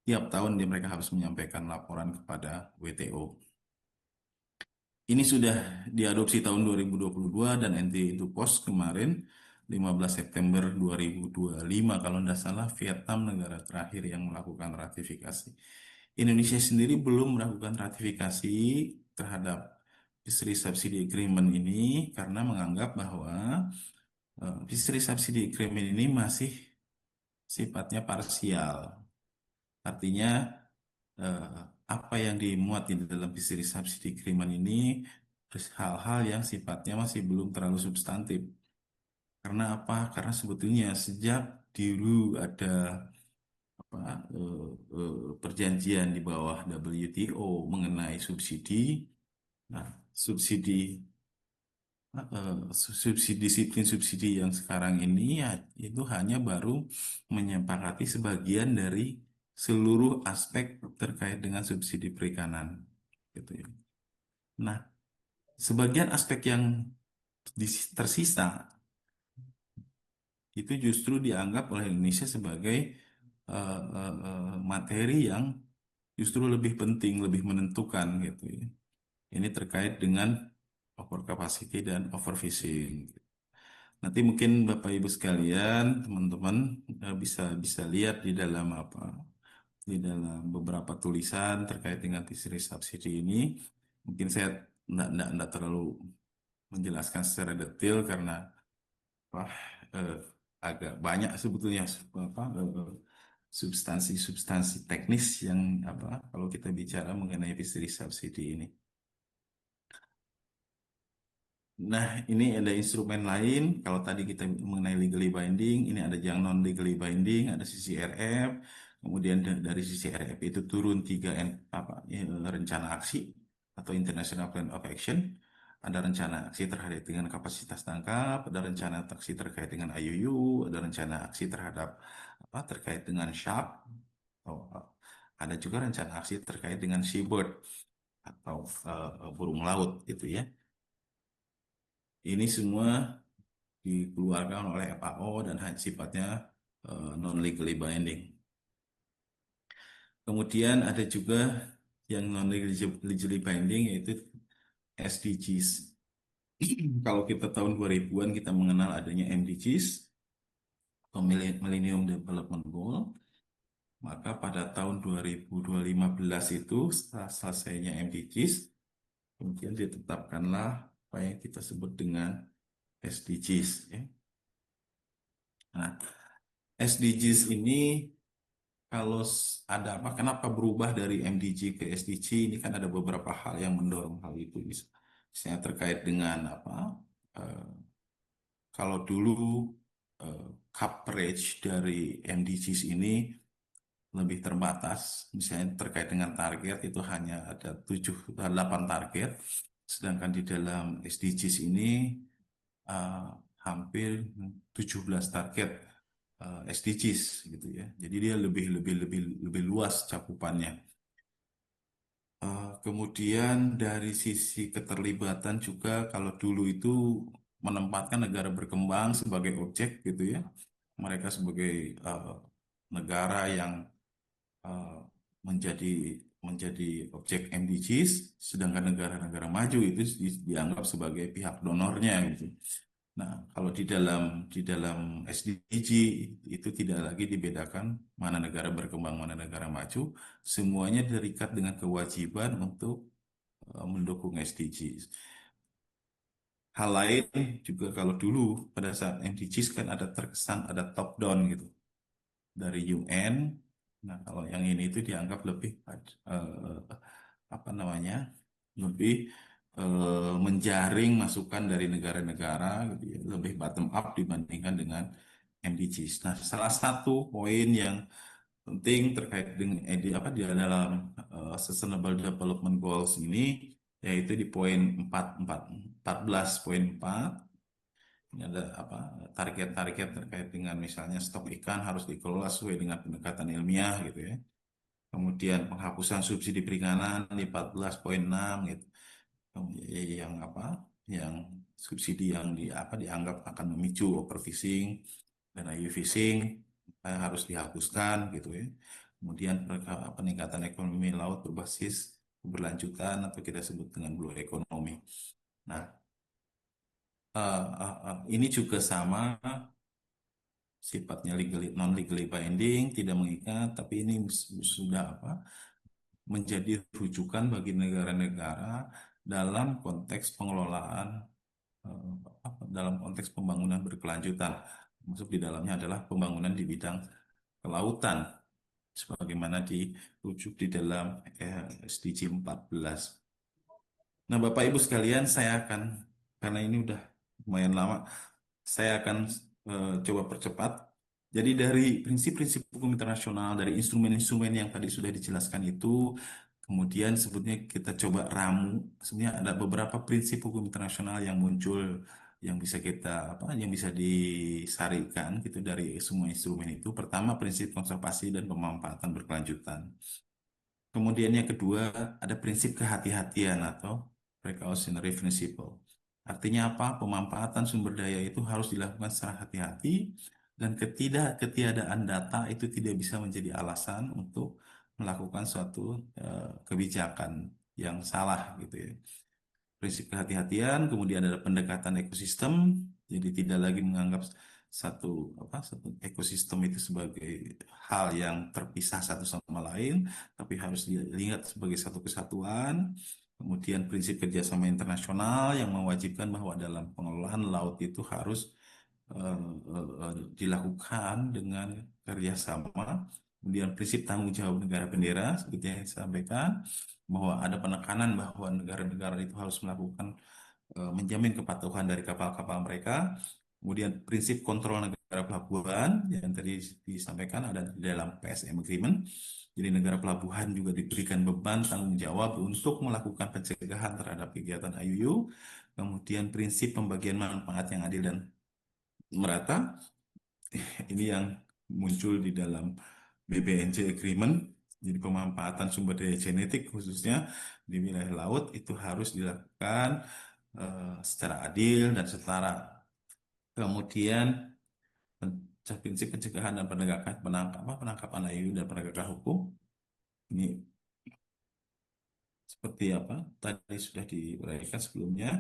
Tiap tahun mereka harus menyampaikan laporan kepada WTO. Ini sudah diadopsi tahun 2022 dan NT itu post kemarin 15 September 2025 kalau tidak salah Vietnam negara terakhir yang melakukan ratifikasi. Indonesia sendiri belum melakukan ratifikasi terhadap Fisheries Subsidy Agreement ini karena menganggap bahwa Fisheries Subsidy Agreement ini masih sifatnya parsial. Artinya apa yang dimuat di dalam fisheries subsidi agreement ini hal-hal yang sifatnya masih belum terlalu substantif. Karena apa? Karena sebetulnya sejak dulu ada apa, perjanjian di bawah WTO mengenai subsidi. Nah, subsidi disiplin subsidi yang sekarang ini ya itu hanya baru menyepakati sebagian dari seluruh aspek terkait dengan subsidi perikanan, gitu ya. Nah, sebagian aspek yang tersisa itu justru dianggap oleh Indonesia sebagai materi yang justru lebih penting, lebih menentukan, gitu ya. Ini terkait dengan over capacity dan overfishing. Nanti mungkin Bapak Ibu sekalian, teman-teman bisa bisa lihat di dalam apa, di dalam beberapa tulisan terkait dengan fisheries subsidi ini. Mungkin saya enggak terlalu menjelaskan secara detail karena wah, eh, agak banyak sebetulnya apa, substansi-substansi teknis yang apa kalau kita bicara mengenai fisheries subsidi ini. Nah, ini ada instrumen lain. Kalau tadi kita mengenai legally binding, ini ada yang non legally binding, ada CCRF. Kemudian dari CCRF itu turun tiga apa, rencana aksi atau International Plan of Action. Ada rencana aksi terkait dengan kapasitas tangkap, ada rencana aksi terkait dengan IUU, ada rencana aksi terhadap apa terkait dengan SHAP. Oh, ada juga rencana aksi terkait dengan seabird atau burung laut gitu ya. Ini semua dikeluarkan oleh FAO dan sifatnya non legally binding. Kemudian ada juga yang non legally binding yaitu SDGs. Kalau kita tahun 2000-an kita mengenal adanya MDGs atau Millennium Development Goal, maka pada tahun 2015 itu setelah selesainya MDGs, kemudian ditetapkanlah apa yang kita sebut dengan SDGs. Ya. Nah, SDGs ini kalau ada apa, kenapa berubah dari MDG ke SDG? Ini kan ada beberapa hal yang mendorong hal itu. Misalnya terkait dengan apa? eh, Kalau dulu eh, coverage dari MDGs ini lebih terbatas, misalnya terkait dengan target itu hanya ada 8 target, sedangkan di dalam SDGs ini eh, hampir 17 target SDGs gitu ya. Jadi dia lebih lebih lebih lebih luas cakupannya. Kemudian dari sisi keterlibatan juga kalau dulu itu menempatkan negara berkembang sebagai objek gitu ya. Mereka sebagai eh, negara yang eh, menjadi menjadi objek MDGs, sedangkan negara-negara maju itu dianggap sebagai pihak donornya gitu. Nah, kalau di dalam SDG itu tidak lagi dibedakan mana negara berkembang, mana negara maju, semuanya terikat dengan kewajiban untuk mendukung SDG. Hal lain juga kalau dulu pada saat MDGs kan ada terkesan ada top down gitu dari UN. Nah, kalau yang ini itu dianggap lebih apa namanya? Lebih menjaring masukan dari negara-negara gitu ya, lebih bottom up dibandingkan dengan MDGs. Nah, salah satu poin yang penting terkait dengan di apa di dalam Sustainable Development Goals ini yaitu di poin 14.4 ini ada apa target-target terkait dengan misalnya stok ikan harus dikelola sesuai dengan pendekatan ilmiah gitu ya. Kemudian penghapusan subsidi perikanan di 14.6 gitu. Yang apa? Yang subsidi yang apa dianggap akan memicu overfishing dan fishing harus dihapuskan gitu ya. Kemudian peningkatan ekonomi laut berbasis keberlanjutan atau kita sebut dengan blue economy. Nah, ini juga sama sifatnya non legally binding, tidak mengikat, tapi ini sudah apa menjadi rujukan bagi negara-negara dalam konteks pengelolaan dalam konteks pembangunan berkelanjutan. Masuk di dalamnya adalah pembangunan di bidang kelautan. sebagaimana dirujuk di dalam SDG 14. Nah, Bapak Ibu sekalian, karena ini udah lumayan lama, saya akan coba percepat. Jadi dari prinsip-prinsip hukum internasional, dari instrumen-instrumen yang tadi sudah dijelaskan itu, kemudian sebetulnya kita coba ramu. Sebenarnya ada beberapa prinsip hukum internasional yang muncul, yang bisa yang bisa disarikan gitu dari semua instrumen itu. Pertama, prinsip konservasi dan pemanfaatan berkelanjutan. Kemudian yang kedua, ada prinsip kehati-hatian atau precautionary principle. Artinya apa? Pemanfaatan sumber daya itu harus dilakukan secara hati-hati dan ketiadaan data itu tidak bisa menjadi alasan untuk melakukan suatu kebijakan yang salah gitu ya. Prinsip kehati-hatian, kemudian ada pendekatan ekosistem, jadi tidak lagi menganggap satu ekosistem itu sebagai hal yang terpisah satu sama lain, tapi harus dilihat sebagai satu kesatuan. Kemudian prinsip kerjasama internasional yang mewajibkan bahwa dalam pengelolaan laut itu harus dilakukan dengan kerjasama. Kemudian prinsip tanggung jawab negara bendera, seperti yang saya sampaikan, bahwa ada penekanan bahwa negara-negara itu harus melakukan menjamin kepatuhan dari kapal-kapal mereka. Kemudian prinsip kontrol negara pelabuhan yang tadi disampaikan ada di dalam PSM Agreement. Jadi negara pelabuhan juga diberikan beban tanggung jawab untuk melakukan pencegahan terhadap kegiatan IUU. Kemudian prinsip pembagian manfaat yang adil dan merata, ini yang muncul di dalam BBNJ Agreement. Jadi pemanfaatan sumber daya genetik khususnya di wilayah laut itu harus dilakukan secara adil dan setara. Kemudian prinsip pencegahan dan penangkapan IUU dan penegakan hukum ini seperti apa tadi sudah diuraikan sebelumnya.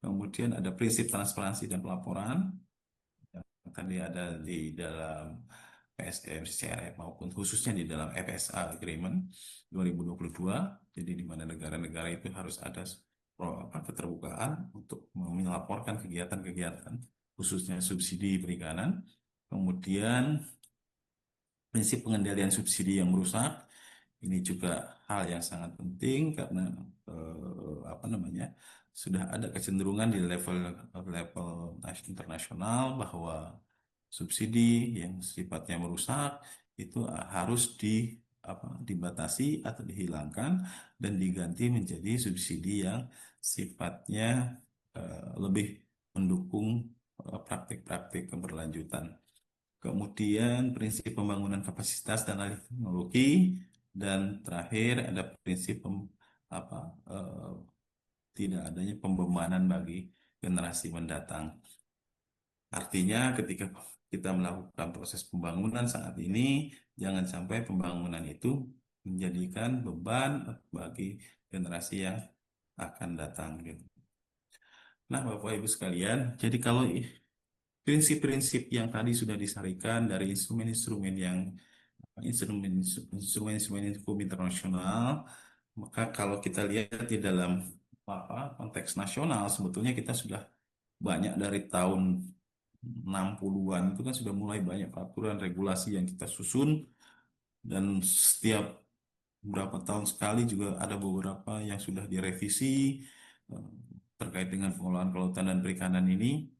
Kemudian ada prinsip transparansi dan pelaporan yang tadi ada di dalam PSM, CRF maupun khususnya di dalam FSA Agreement 2022. Jadi di mana negara-negara itu harus ada keterbukaan untuk melaporkan kegiatan-kegiatan khususnya subsidi perikanan. Kemudian prinsip pengendalian subsidi yang merusak ini juga hal yang sangat penting karena apa namanya sudah ada kecenderungan di level level internasional bahwa subsidi yang sifatnya merusak itu harus dibatasi atau dihilangkan dan diganti menjadi subsidi yang sifatnya lebih mendukung praktik-praktik keberlanjutan. Kemudian prinsip pembangunan kapasitas dan alih teknologi, dan terakhir ada prinsip apa, eh, tidak adanya pembebanan bagi generasi mendatang. Artinya ketika kita melakukan proses pembangunan saat ini, jangan sampai pembangunan itu menjadikan beban bagi generasi yang akan datang gitu. Nah, Bapak Ibu sekalian, jadi kalau prinsip-prinsip yang tadi sudah disarikan dari instrumen-instrumen hukum internasional, maka kalau kita lihat di dalam konteks nasional, sebetulnya kita sudah banyak dari tahun 60-an itu kan sudah mulai banyak peraturan regulasi yang kita susun, dan setiap berapa tahun sekali juga ada beberapa yang sudah direvisi eh, terkait dengan pengelolaan kelautan dan perikanan ini.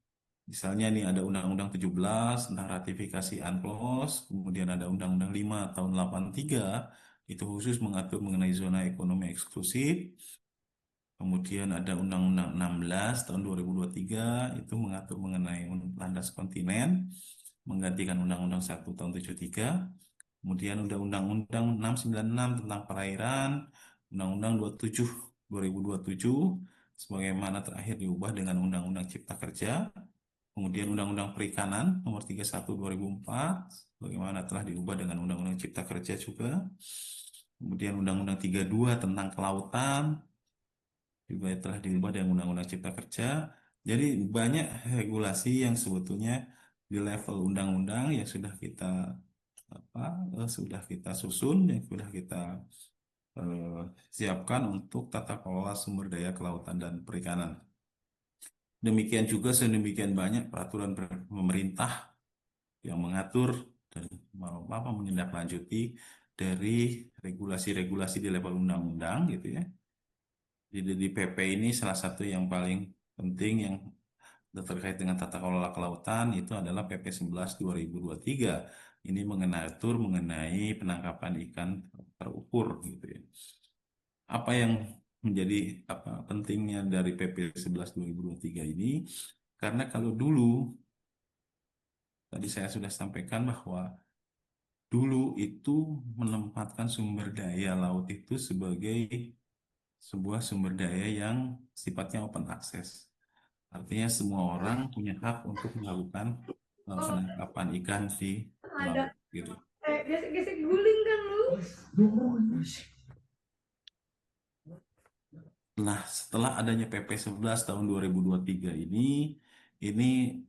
Misalnya nih ada Undang-Undang 17 tentang ratifikasi UNCLOS, kemudian ada Undang-Undang 5 tahun 83 itu khusus mengatur mengenai zona ekonomi eksklusif. Kemudian ada Undang-Undang 16 tahun 2023 itu mengatur mengenai landas kontinen, menggantikan Undang-Undang 1 tahun 73. Kemudian Undang-Undang 696 tentang perairan, Undang-Undang 27 2027 sebagaimana terakhir diubah dengan Undang-Undang Cipta Kerja. Kemudian Undang-Undang Perikanan Nomor 31 2004 bagaimana telah diubah dengan Undang-Undang Cipta Kerja juga. Kemudian Undang-Undang 32 tentang kelautan juga telah diubah dengan Undang-Undang Cipta Kerja. Jadi banyak regulasi yang sebetulnya di level undang-undang yang apa sudah kita susun, yang sudah kita eh, siapkan untuk tata kelola sumber daya kelautan dan perikanan. Demikian juga sedemikian banyak peraturan pemerintah yang mengatur dan menindaklanjuti dari regulasi-regulasi di level undang-undang gitu ya. Jadi di PP ini salah satu yang paling penting yang terkait dengan tata kelola kelautan itu adalah PP 11 2023. Ini mengatur mengenai penangkapan ikan terukur gitu ya. Apa yang menjadi apa pentingnya dari PP 11 2023 ini? Karena kalau dulu tadi saya sudah sampaikan bahwa dulu itu menempatkan sumber daya laut itu sebagai sebuah sumber daya yang sifatnya open access. Artinya semua orang punya hak untuk melakukan penangkapan ikan di Ada laut gitu. gesek-gesek guling kan lu. Nah, setelah adanya PP 11 tahun 2023 ini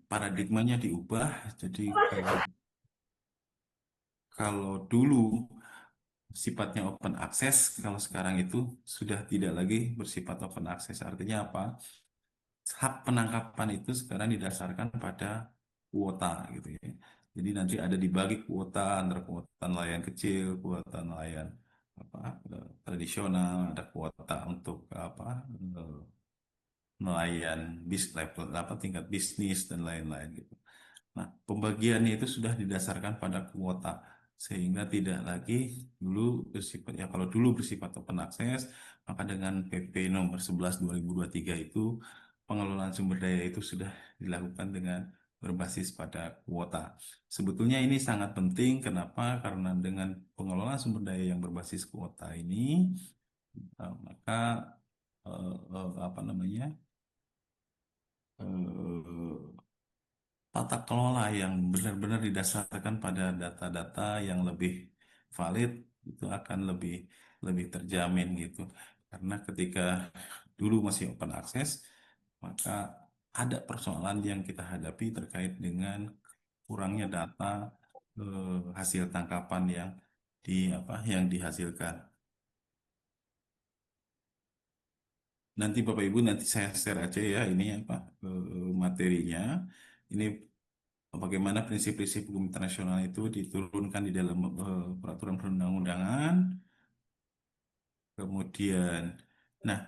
paradigmanya diubah. Jadi kalau kalau dulu sifatnya open access, kalau sekarang itu sudah tidak lagi bersifat open access. Artinya apa? Hak penangkapan itu sekarang didasarkan pada kuota gitu ya. Jadi nanti ada dibagi kuota antara kuota nelayan kecil, kuota nelayan apa tradisional, ada kuota untuk apa nelayan bis level apa tingkat bisnis dan lain-lain gitu. Nah, pembagiannya itu sudah didasarkan pada kuota sehingga tidak lagi dulu bersifat ya kalau dulu bersifat open access maka dengan PP nomor 11 2023 itu pengelolaan sumber daya itu sudah dilakukan dengan berbasis pada kuota. Sebetulnya ini sangat penting kenapa? Karena dengan pengelolaan sumber daya yang berbasis kuota ini maka apa namanya? eh, tata kelola yang benar-benar didasarkan pada data-data yang lebih valid itu akan lebih lebih terjamin gitu. Karena ketika dulu masih open access, maka ada persoalan yang kita hadapi terkait dengan kurangnya data hasil tangkapan yang di apa yang dihasilkan. Nanti Bapak Ibu nanti saya share aja ya ini apa materinya. Ini bagaimana prinsip-prinsip hukum internasional itu diturunkan di dalam peraturan perundang-undangan. Kemudian, nah,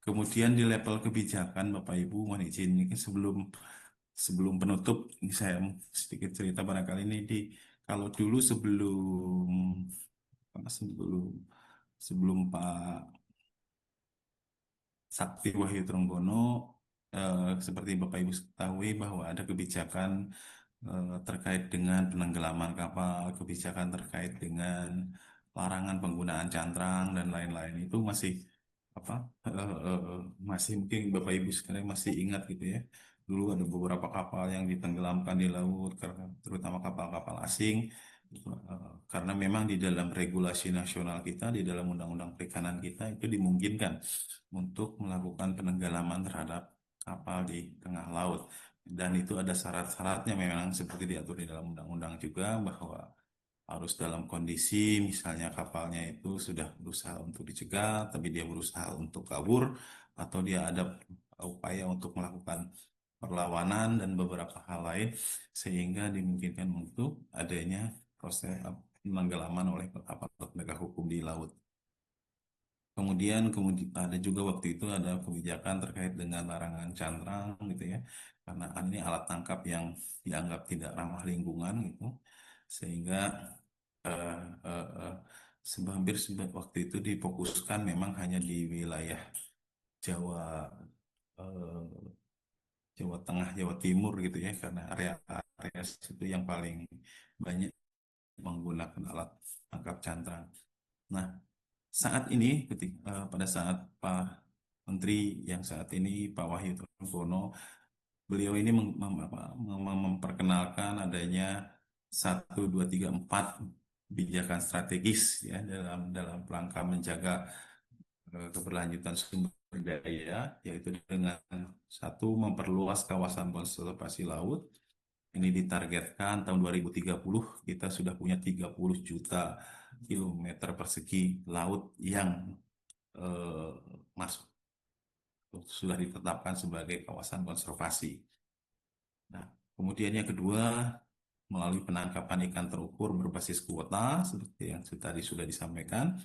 kemudian di level kebijakan Bapak Ibu mohon izin ini sebelum sebelum penutup ini saya sedikit cerita barangkali ini di kalau dulu sebelum sebelum Pak Sakti Wahyu Trenggono seperti Bapak Ibu ketahui bahwa ada kebijakan terkait dengan penenggelaman kapal, kebijakan terkait dengan larangan penggunaan cantrang dan lain-lain itu masih apa masih mungkin Bapak Ibu sekalian masih ingat gitu ya. Dulu ada beberapa kapal yang ditenggelamkan di laut karena terutama kapal-kapal asing karena memang di dalam regulasi nasional kita di dalam undang-undang perikanan kita itu dimungkinkan untuk melakukan penenggelaman terhadap kapal di tengah laut. Dan itu ada syarat-syaratnya memang seperti diatur di dalam undang-undang juga bahwa harus dalam kondisi misalnya kapalnya itu sudah berusaha untuk dicegat, tapi dia berusaha untuk kabur, atau dia ada upaya untuk melakukan perlawanan dan beberapa hal lain, sehingga dimungkinkan untuk adanya proses penenggelaman oleh aparat penegak hukum di laut. Kemudian ada juga waktu itu ada kebijakan terkait dengan larangan cantrang gitu ya, karena kan ini alat tangkap yang dianggap tidak ramah lingkungan gitu, sehingga eh, eh, eh, waktu itu difokuskan memang hanya di wilayah Jawa, eh, Jawa Tengah, Jawa Timur gitu ya, karena area itu yang paling banyak menggunakan alat tangkap cantrang. Nah, saat ini, pada saat Pak Menteri yang saat ini Pak Wahyu Trenggono, beliau ini memperkenalkan adanya 1, 2, 3, 4 kebijakan strategis ya dalam dalam rangka menjaga keberlanjutan sumber daya, yaitu dengan satu memperluas kawasan konservasi laut. Ini ditargetkan tahun 2030 kita sudah punya 30 juta kilometer persegi laut yang eh, masuk sudah ditetapkan sebagai kawasan konservasi. Nah, kemudian yang kedua, melalui penangkapan ikan terukur berbasis kuota seperti yang tadi sudah disampaikan.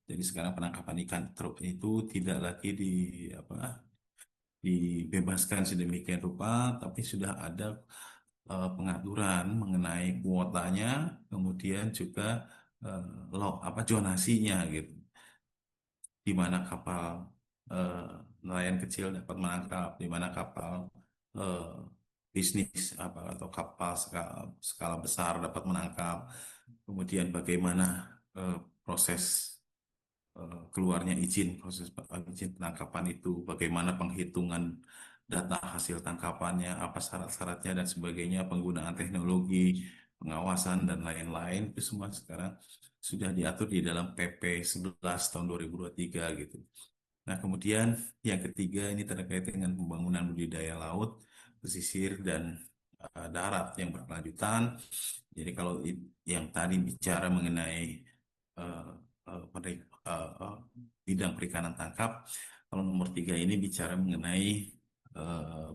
Jadi sekarang penangkapan ikan itu tidak lagi apa, dibebaskan sedemikian rupa, tapi sudah ada pengaturan mengenai kuotanya, kemudian juga eh, apa zonasinya gitu, di mana kapal eh, nelayan kecil dapat menangkap, di mana kapal eh, bisnis apa atau kapal skala besar dapat menangkap, kemudian bagaimana eh, proses keluarnya izin, proses izin penangkapan itu, bagaimana penghitungan data hasil tangkapannya, apa syarat-syaratnya dan sebagainya, penggunaan teknologi, pengawasan dan lain-lain itu semua sekarang sudah diatur di dalam PP 11 tahun 2023 gitu. Nah, kemudian yang ketiga ini terkait dengan pembangunan budidaya laut, pesisir dan darat yang berkelanjutan. Jadi kalau yang tadi bicara mengenai eh, bidang perikanan tangkap, kalau nomor tiga ini bicara mengenai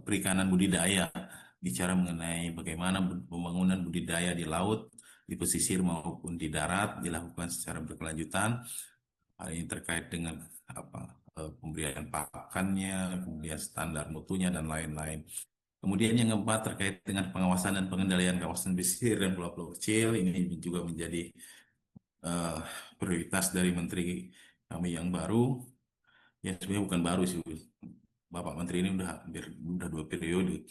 perikanan budidaya, bicara mengenai bagaimana pembangunan budidaya di laut, di pesisir maupun di darat dilakukan secara berkelanjutan. Hal ini terkait dengan apa pemberian pakannya, kemudian standar mutunya dan lain-lain. Kemudian yang keempat terkait dengan pengawasan dan pengendalian kawasan pesisir dan pulau-pulau kecil ini juga menjadi eh, prioritas dari Menteri kami yang baru. Ya sebenarnya bukan baru sih, Bapak Menteri ini udah 2 periode.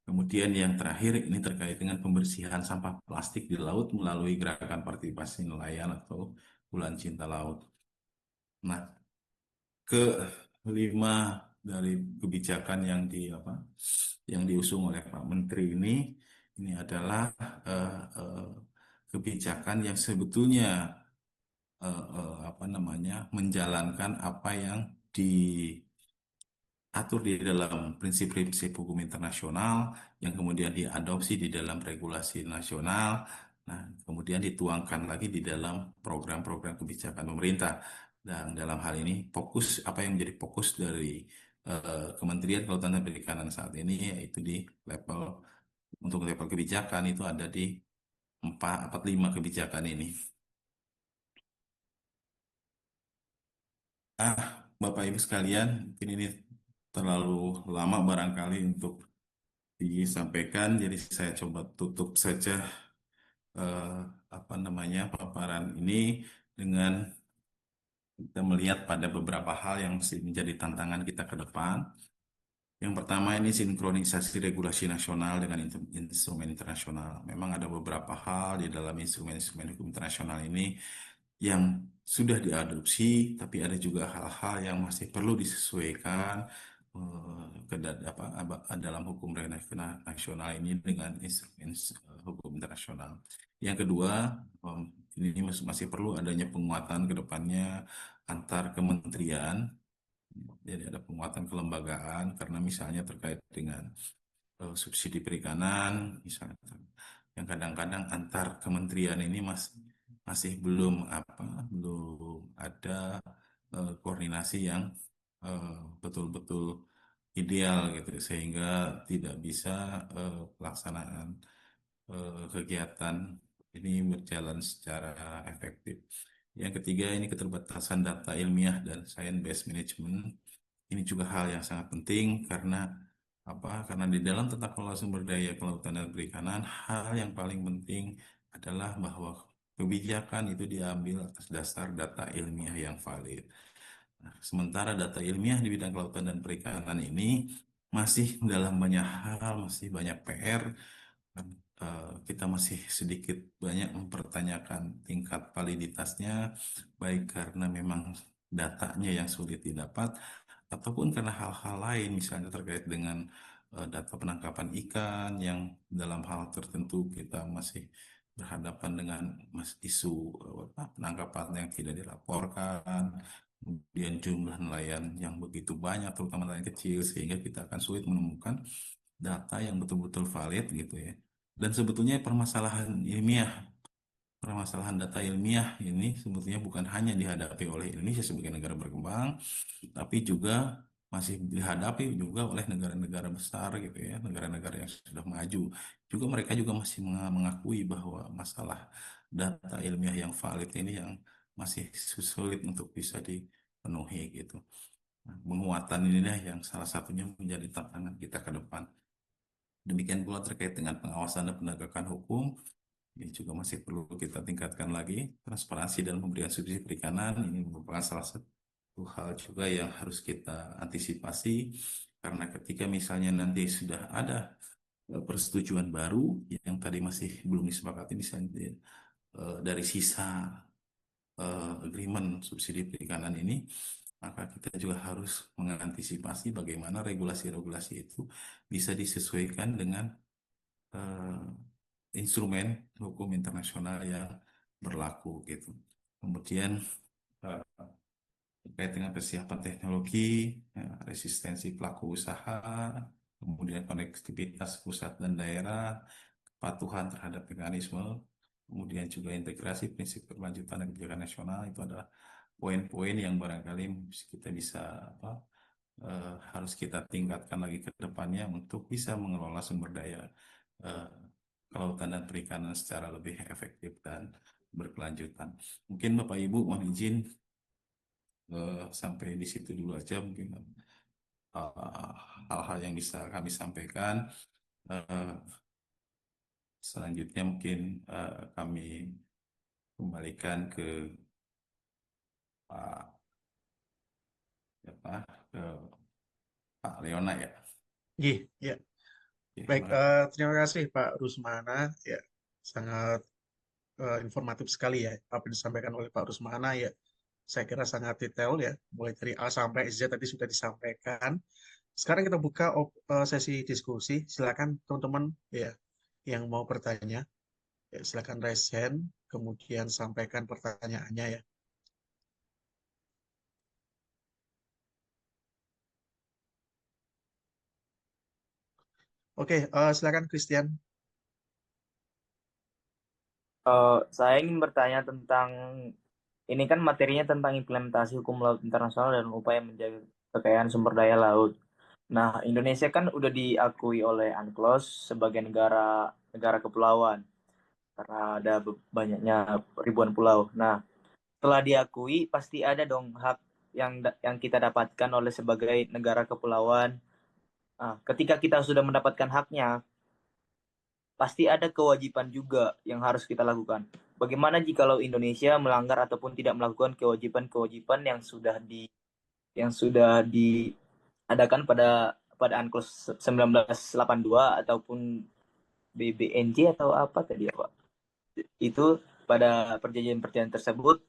Kemudian yang terakhir ini terkait dengan pembersihan sampah plastik di laut melalui gerakan partisipasi nelayan atau Bulan Cinta Laut. Nah, kelima dari kebijakan yang yang diusung oleh Pak Menteri ini adalah kebijakan yang sebetulnya apa namanya menjalankan apa yang diatur di dalam prinsip-prinsip hukum internasional yang kemudian diadopsi di dalam regulasi nasional. Nah, kemudian dituangkan lagi di dalam program-program kebijakan pemerintah. Dan dalam hal ini fokus apa yang menjadi fokus dari Kementerian Kelautan dan Perikanan saat ini yaitu di level untuk level kebijakan itu ada di 4, 5 kebijakan ini. Ah, Bapak Ibu sekalian, mungkin ini terlalu lama barangkali untuk disampaikan, jadi saya coba tutup saja eh, apa namanya paparan ini dengan kita melihat pada beberapa hal yang masih menjadi tantangan kita ke depan. Yang pertama ini sinkronisasi regulasi nasional dengan instrumen internasional. Memang ada beberapa hal di dalam instrumen-instrumen hukum internasional ini yang sudah diadopsi, tapi ada juga hal-hal yang masih perlu disesuaikan dalam hukum nasional ini dengan instrumen hukum internasional. Yang kedua, ini masih perlu adanya penguatan ke depannya antar kementerian. Jadi ada penguatan kelembagaan karena misalnya terkait dengan subsidi perikanan, misalnya yang kadang-kadang antar kementerian ini masih belum ada koordinasi yang betul-betul ideal gitu sehingga tidak bisa pelaksanaan kegiatan ini berjalan secara efektif. Yang ketiga ini keterbatasan data ilmiah dan science-based management. Ini juga hal yang sangat penting karena Karena di dalam tata kelola sumber daya kelautan dan perikanan, hal yang paling penting adalah bahwa kebijakan itu diambil atas dasar data ilmiah yang valid. Nah, sementara data ilmiah di bidang kelautan dan perikanan ini masih dalam banyak hal, masih banyak PR, dan, kita masih sedikit banyak mempertanyakan tingkat validitasnya, baik karena memang datanya yang sulit didapat, ataupun karena hal-hal lain, misalnya terkait dengan data penangkapan ikan yang dalam hal tertentu kita masih berhadapan dengan isu penangkapan yang tidak dilaporkan, kemudian jumlah nelayan yang begitu banyak, terutama nelayan kecil, sehingga kita akan sulit menemukan data yang betul-betul valid gitu ya. Dan sebetulnya permasalahan data ilmiah ini sebetulnya bukan hanya dihadapi oleh Indonesia sebagai negara berkembang, tapi juga masih dihadapi juga oleh negara-negara besar gitu ya, negara-negara yang sudah maju. Juga mereka juga masih mengakui bahwa masalah data ilmiah yang valid ini yang masih sulit untuk bisa dipenuhi gitu. Nah, penguatan inilah yang salah satunya menjadi tantangan kita ke depan. Demikian pula terkait dengan pengawasan dan penegakan hukum, ini juga masih perlu kita tingkatkan lagi. Transparansi dalam pemberian subsidi perikanan ini merupakan salah satu hal juga yang harus kita antisipasi, karena ketika misalnya nanti sudah ada persetujuan baru yang tadi masih belum disepakati, misalnya dari sisa agreement subsidi perikanan ini, maka kita juga harus mengantisipasi bagaimana regulasi-regulasi itu bisa disesuaikan dengan eh, instrumen hukum internasional yang berlaku gitu. Kemudian eh, terkait dengan kesiapan teknologi, resistensi pelaku usaha, kemudian konektivitas pusat dan daerah, kepatuhan terhadap mekanisme, kemudian juga integrasi prinsip keberlanjutan dan kebijakan nasional, itu adalah poin-poin yang barangkali kita bisa apa, harus kita tingkatkan lagi ke depannya untuk bisa mengelola sumber daya eh, kelautan dan perikanan secara lebih efektif dan berkelanjutan. Mungkin Bapak Ibu mohon izin sampai di situ dulu aja mungkin eh, hal-hal yang bisa kami sampaikan. Eh, Selanjutnya mungkin kami kembalikan ke Pak apa, ke Pak Leona ya. Iya, ya. Oke, Baik, terima kasih Pak Rusmana. Ya, sangat informatif sekali ya apa yang disampaikan oleh Pak Rusmana ya. Saya kira sangat detail ya, mulai dari A sampai Z tadi sudah disampaikan. Sekarang kita buka sesi diskusi. Silakan teman-teman ya yang mau bertanya, ya, silakan raise hand, kemudian sampaikan pertanyaannya ya. Oke, silakan Christian. Saya ingin bertanya tentang ini kan materinya tentang implementasi hukum laut internasional dan upaya menjaga kekayaan sumber daya laut. Nah, Indonesia kan udah diakui oleh UNCLOS sebagai negara negara kepulauan karena ada banyaknya ribuan pulau. Nah, setelah diakui pasti ada dong hak yang kita dapatkan oleh sebagai negara kepulauan. Nah, ketika kita sudah mendapatkan haknya, pasti ada kewajiban juga yang harus kita lakukan. Bagaimana jikalau Indonesia melanggar ataupun tidak melakukan kewajiban-kewajiban yang sudah diadakan pada UNCLOS 1982 ataupun BBNJ atau apa tadi ya Pak? Itu pada perjanjian-perjanjian tersebut,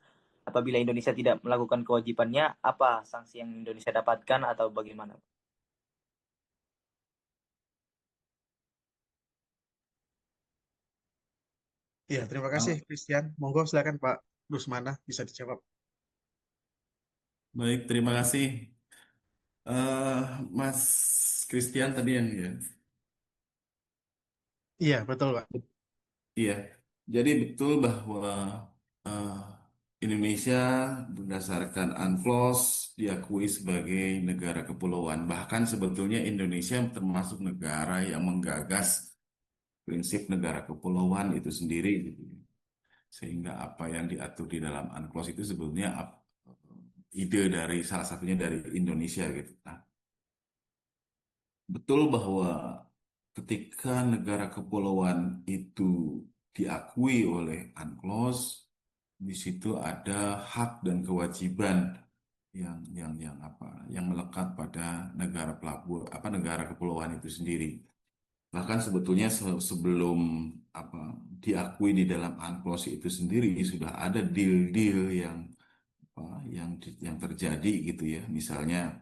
apabila Indonesia tidak melakukan kewajibannya, apa sanksi yang Indonesia dapatkan atau bagaimana? Ya, terima kasih Ah, Christian. Monggo silakan Pak Rusmana bisa dijawab. baik, terima kasih. Mas Christian tadi yang ya. Iya, betul Pak. Iya, jadi betul bahwa eh, Indonesia berdasarkan UNCLOS diakui sebagai negara kepulauan. Bahkan sebetulnya Indonesia termasuk negara yang menggagas prinsip negara kepulauan itu sendiri, gitu. Sehingga apa yang diatur di dalam UNCLOS itu sebetulnya ide dari salah satunya dari Indonesia gitu. Nah, betul bahwa ketika negara kepulauan itu diakui oleh UNCLOS, di situ ada hak dan kewajiban yang apa yang melekat pada negara pelabuhan apa negara kepulauan itu sendiri. Bahkan sebetulnya sebelum apa diakui di dalam UNCLOS itu sendiri sudah ada deal-deal yang apa, yang terjadi gitu ya. Misalnya